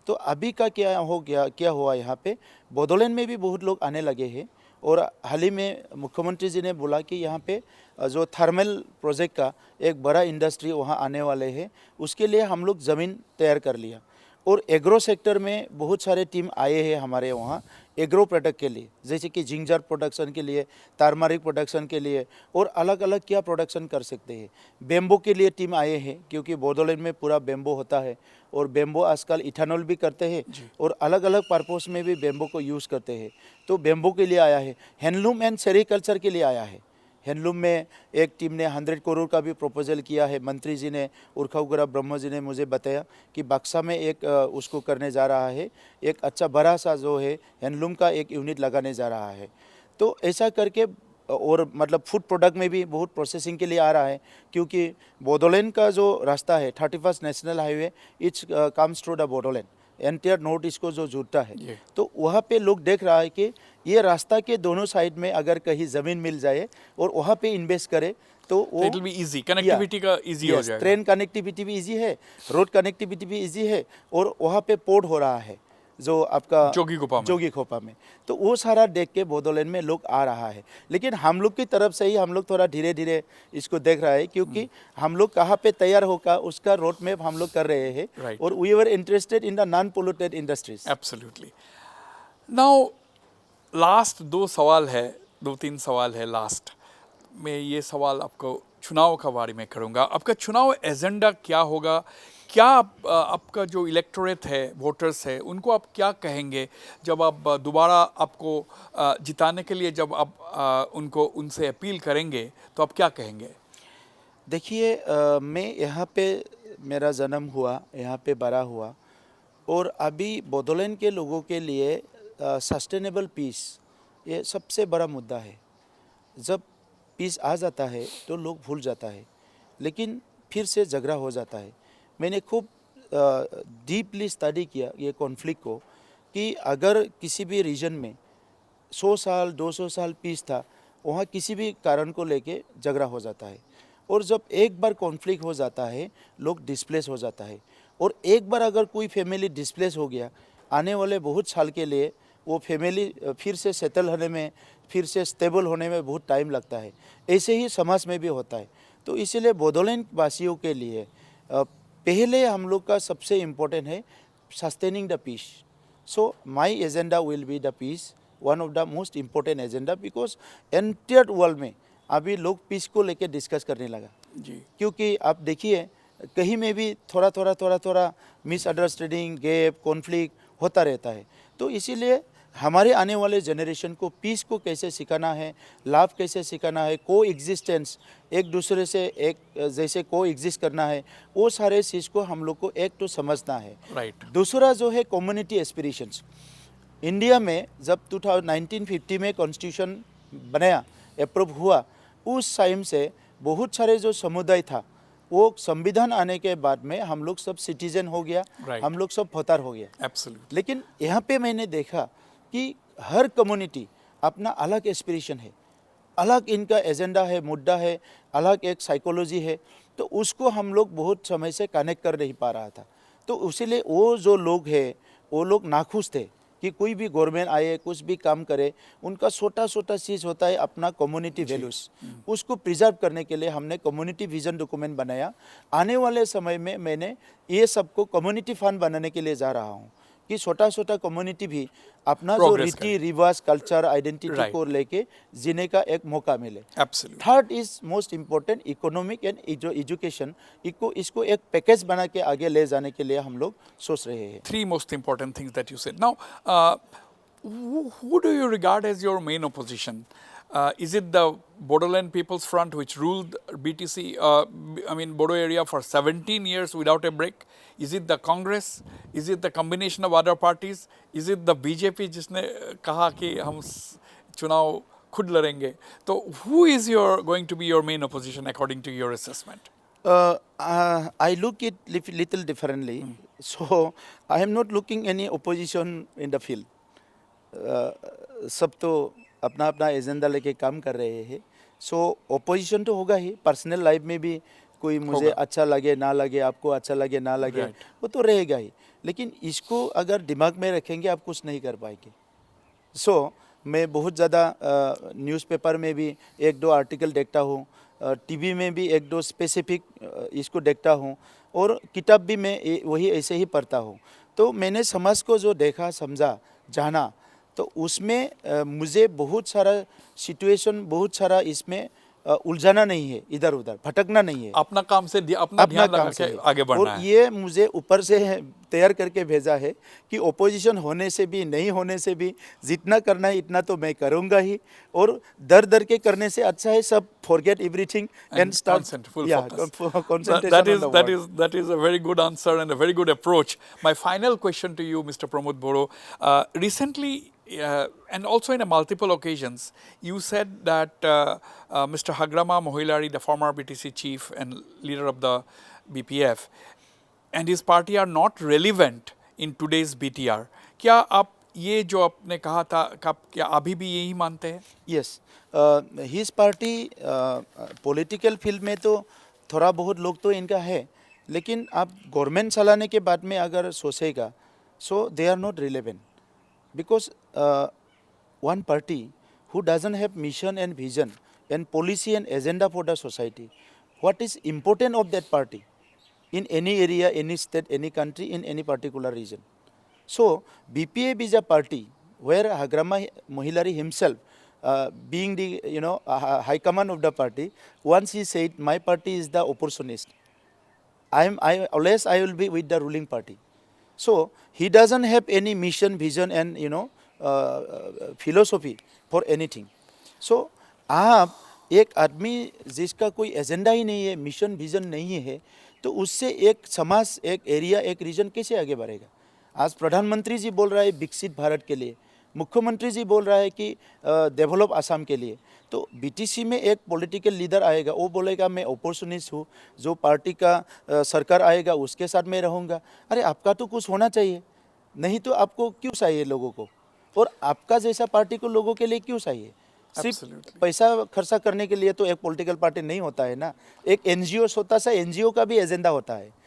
तो अभी का क्या हुआ यहाँ पे, बोडोलैंड में भी बहुत लोग आने लगे हैं, और हाल ही में मुख्यमंत्री जी ने बोला कि यहाँ पे जो थर्मल प्रोजेक्ट का एक बड़ा इंडस्ट्री वहाँ आने वाले हैं, उसके लिए हम लोग ज़मीन तैयार कर लिया। और एग्रो सेक्टर में बहुत सारे टीम आए हैं हमारे वहाँ एग्रो प्रोडक्ट के लिए, जैसे कि जिंजर प्रोडक्शन के लिए, टर्मरिक प्रोडक्शन के लिए, और अलग अलग क्या प्रोडक्शन कर सकते हैं। बेम्बो के लिए टीम आए हैं, क्योंकि बोडोलैंड में पूरा बेम्बो होता है और बेम्बो आजकल इथेनॉल भी करते हैं और अलग अलग पर्पस में भी बेम्बो को यूज़ करते हैं। तो बेम्बो के लिए आया है। हैंडलूम एंड सेरिकल्चर के लिए आया है। हैंडलूम में एक टीम ने 100 करोड़ का भी प्रपोजल किया है। मंत्री जी ने, उर्खाउगरा ब्रह्म जी ने मुझे बताया कि बक्सा में एक उसको करने जा रहा है, एक अच्छा बड़ा सा जो है हैंडलूम का एक यूनिट लगाने जा रहा है। तो ऐसा करके, और मतलब फूड प्रोडक्ट में भी बहुत प्रोसेसिंग के लिए आ रहा है, क्योंकि बोडोलैंड का जो रास्ता है 31 national highway, it's comes through the Bodoland, entire north east को जो जुड़ता है। तो वहाँ पे लोग देख रहा है कि ये रास्ता के दोनों साइड में अगर कहीं ज़मीन मिल जाए और वहाँ पे इन्वेस्ट करे तो वो it will be easy, connectivity का इजी हो जाएगा। ट्रेन कनेक्टिविटी भी इजी है, रोड कनेक्टिविटी भी इजी है, और वहाँ पे पोर्ट हो रहा है जो आपका जोगीघोपा में। तो वो सारा देख के बोडोलैंड में लोग आ रहा है। लेकिन हम लोग की तरफ से ही हम लोग थोड़ा धीरे धीरे इसको देख रहा है, क्योंकि हम लोग कहाँ पे तैयार होगा उसका रोड मैप हम लोग कर रहे हैं। और we were interested in the non polluted industries. Absolutely. Now last 2-3 सवाल है लास्ट। मैं ये सवाल आपको चुनाव के बारे में करूँगा। आपका चुनाव एजेंडा क्या होगा? क्या आपका जो इलेक्टोरेट है, वोटर्स है, उनको आप क्या कहेंगे जब आप दोबारा आपको जिताने के लिए जब आप उनसे अपील करेंगे, तो आप क्या कहेंगे? देखिए, मैं यहाँ पे मेरा जन्म हुआ, यहाँ पे बड़ा हुआ, और अभी बोडोलैंड के लोगों के लिए सस्टेनेबल पीस ये सबसे बड़ा मुद्दा है। जब पीस आ जाता है तो लोग भूल जाता है, लेकिन फिर से झगड़ा हो जाता है। मैंने खूब डीपली स्टडी किया ये कॉन्फ्लिक्ट को, कि अगर किसी भी रीजन में 100 साल 200 साल पीस था, वहाँ किसी भी कारण को लेके झगड़ा हो जाता है। और जब एक बार कॉन्फ्लिक्ट हो जाता है, लोग डिस्प्लेस हो जाता है। और एक बार अगर कोई फैमिली डिस्प्लेस हो गया, आने वाले बहुत साल के लिए वो फैमिली फिर से सेटल होने में, फिर से स्टेबल होने में बहुत टाइम लगता है। ऐसे ही समाज में भी होता है। तो इसीलिए बोडोलैंड वासियों के लिए पहले हम लोग का सबसे इम्पोर्टेंट है sustaining the peace. So my agenda will be the peace, one of the most important agenda, because entire world में अभी लोग पीस को लेके डिस्कस करने लगा जी। क्योंकि आप देखिए कहीं में भी थोड़ा मिसअंडरस्टैंडिंग, गैप, कॉन्फ्लिक्ट होता रहता है। तो इसीलिए हमारे आने वाले जनरेशन को पीस को कैसे सिखाना है, लाभ कैसे सिखाना है, को एग्जिस्टेंस, एक दूसरे से एक जैसे को एग्जिस्ट करना है, वो सारे चीज़ को हम लोग को एक तो समझना है। दूसरा जो है कम्युनिटी एस्पिरेशंस। इंडिया में जब 1950 में कॉन्स्टिट्यूशन बनाया, अप्रूव हुआ, उस टाइम से बहुत सारे जो समुदाय था, वो संविधान आने के बाद में हम लोग सब सिटीजन हो गया, हम लोग सब भोटर हो गया। लेकिन यहाँ पे मैंने देखा कि हर कम्युनिटी अपना अलग एस्पिरेशन है, अलग इनका एजेंडा है, मुद्दा है, अलग एक साइकोलॉजी है। तो उसको हम लोग बहुत समय से कनेक्ट कर नहीं पा रहा था। तो इसीलिए वो जो लोग हैं, वो लोग नाखुश थे कि कोई भी गवर्नमेंट आए, कुछ भी काम करे, उनका छोटा चीज़ होता है अपना कम्युनिटी वैल्यूज़। उसको प्रिजर्व करने के लिए हमने कम्युनिटी विजन डॉक्यूमेंट बनाया। आने वाले समय में मैंने ये सबको कम्युनिटी फंड बनाने के लिए जा रहा हूँ, कि छोटा कम्युनिटी भी अपना जो रीति रिवाज, कल्चर, आइडेंटिटी को लेके जीने का एक मौका मिले। Third is most important economic and education. इसको एक पैकेज बना के आगे ले जाने के लिए हम लोग सोच रहे हैं। 3 most important things that you said. Now, who do you regard as your main opposition? Is it the Bodoland People's Front, which ruled BTC, Bodo area for 17 years without a break? Is it the Congress? Is it the combination of other parties? Is it the BJP जिसने कहा कि हम चुनाव खुद लड़ेंगे? तो who is going to be your main opposition according to your assessment? I look it little differently. So I am not looking any opposition in the field. सब तो अपना अपना एजेंडा लेके काम कर रहे हैं। सो ओपोजिशन तो होगा ही, पर्सनल लाइफ में भी कोई मुझे अच्छा लगे ना लगे, आपको अच्छा लगे ना लगे, वो तो रहेगा ही। लेकिन इसको अगर दिमाग में रखेंगे आप कुछ नहीं कर पाएंगे। सो मैं बहुत ज़्यादा न्यूज़पेपर में भी एक दो आर्टिकल देखता हूँ, टीवी में भी एक दो स्पेसिफिक इसको देखता हूँ, और किताब भी मैं वही ऐसे ही पढ़ता हूँ। तो मैंने समाज को जो देखा, समझा, जाना, तो उसमें मुझे बहुत सारा सिचुएशन, बहुत सारा इसमें उलझाना नहीं है, इधर उधर भटकना नहीं है, अपना काम से अपना अपना ध्यान लगा काम से के है। आगे और बढ़ना है। ये मुझे ऊपर से तैयार करके भेजा है कि ओपोजिशन होने से भी नहीं होने से भी जितना करना है इतना तो मैं करूँगा ही, और डर डर के करने से अच्छा है सब forget everything and start Full focus. concentration on the work. That is a very good answer and a very good approach. My final question to you, Mr. Pramod Boro. Recently, and also in a multiple occasions, you said that Mr. Hagrama Mohilari, the former BTC chief and leader of the BPF, and his party are not relevant in today's BTR. क्या आप ये जो आपने कहा था, क्या अभी भी यही मानते हैं? Yes, his party political field में तो थोड़ा बहुत लोग तो इनका है, लेकिन आप गवर्नमेंट चलाने के बाद में अगर सोचेगा, so they are not relevant, because one party who doesn't have mission and vision and policy and agenda for the society, what is important of that party in any area, any state, any country, in any particular region? So BPF is a party where Hagrama Mohilari himself, being the high command of the party, once he said, my party is the opportunist, I will be with the ruling party. So he doesn't have any mission, vision, and philosophy for anything. So आप एक आदमी जिसका कोई agenda ही नहीं है, mission vision नहीं है, तो उससे एक समाज, एक एरिया, एक रीजन कैसे आगे बढ़ेगा? आज प्रधानमंत्री जी बोल रहा है विकसित भारत के लिए, मुख्यमंत्री जी बोल रहा है कि डेवलप आसाम के लिए, तो बीटीसी में एक पॉलिटिकल लीडर आएगा, वो बोलेगा मैं ओपोर्चुनिस्ट हूँ, जो पार्टी का सरकार आएगा उसके साथ मैं रहूँगा। अरे आपका तो कुछ होना चाहिए, नहीं तो आपको क्यों चाहिए लोगों को, और आपका जैसा पार्टी को लोगों के लिए क्यों चाहिए? सिर्फ पैसा खर्चा करने के लिए तो एक पॉलिटिकल पार्टी नहीं होता है ना, एक एनजीओ, छोटा सा एनजीओ का भी एजेंडा होता है।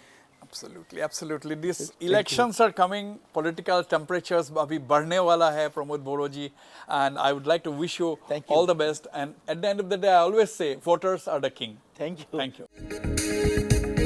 Absolutely, absolutely. These elections are coming, political temperatures अभी बढ़ने वाला है, Pramod Boro ji, and I would like to wish you all the best. And at the end of the day, I always say, voters are the king. Thank you. Thank you.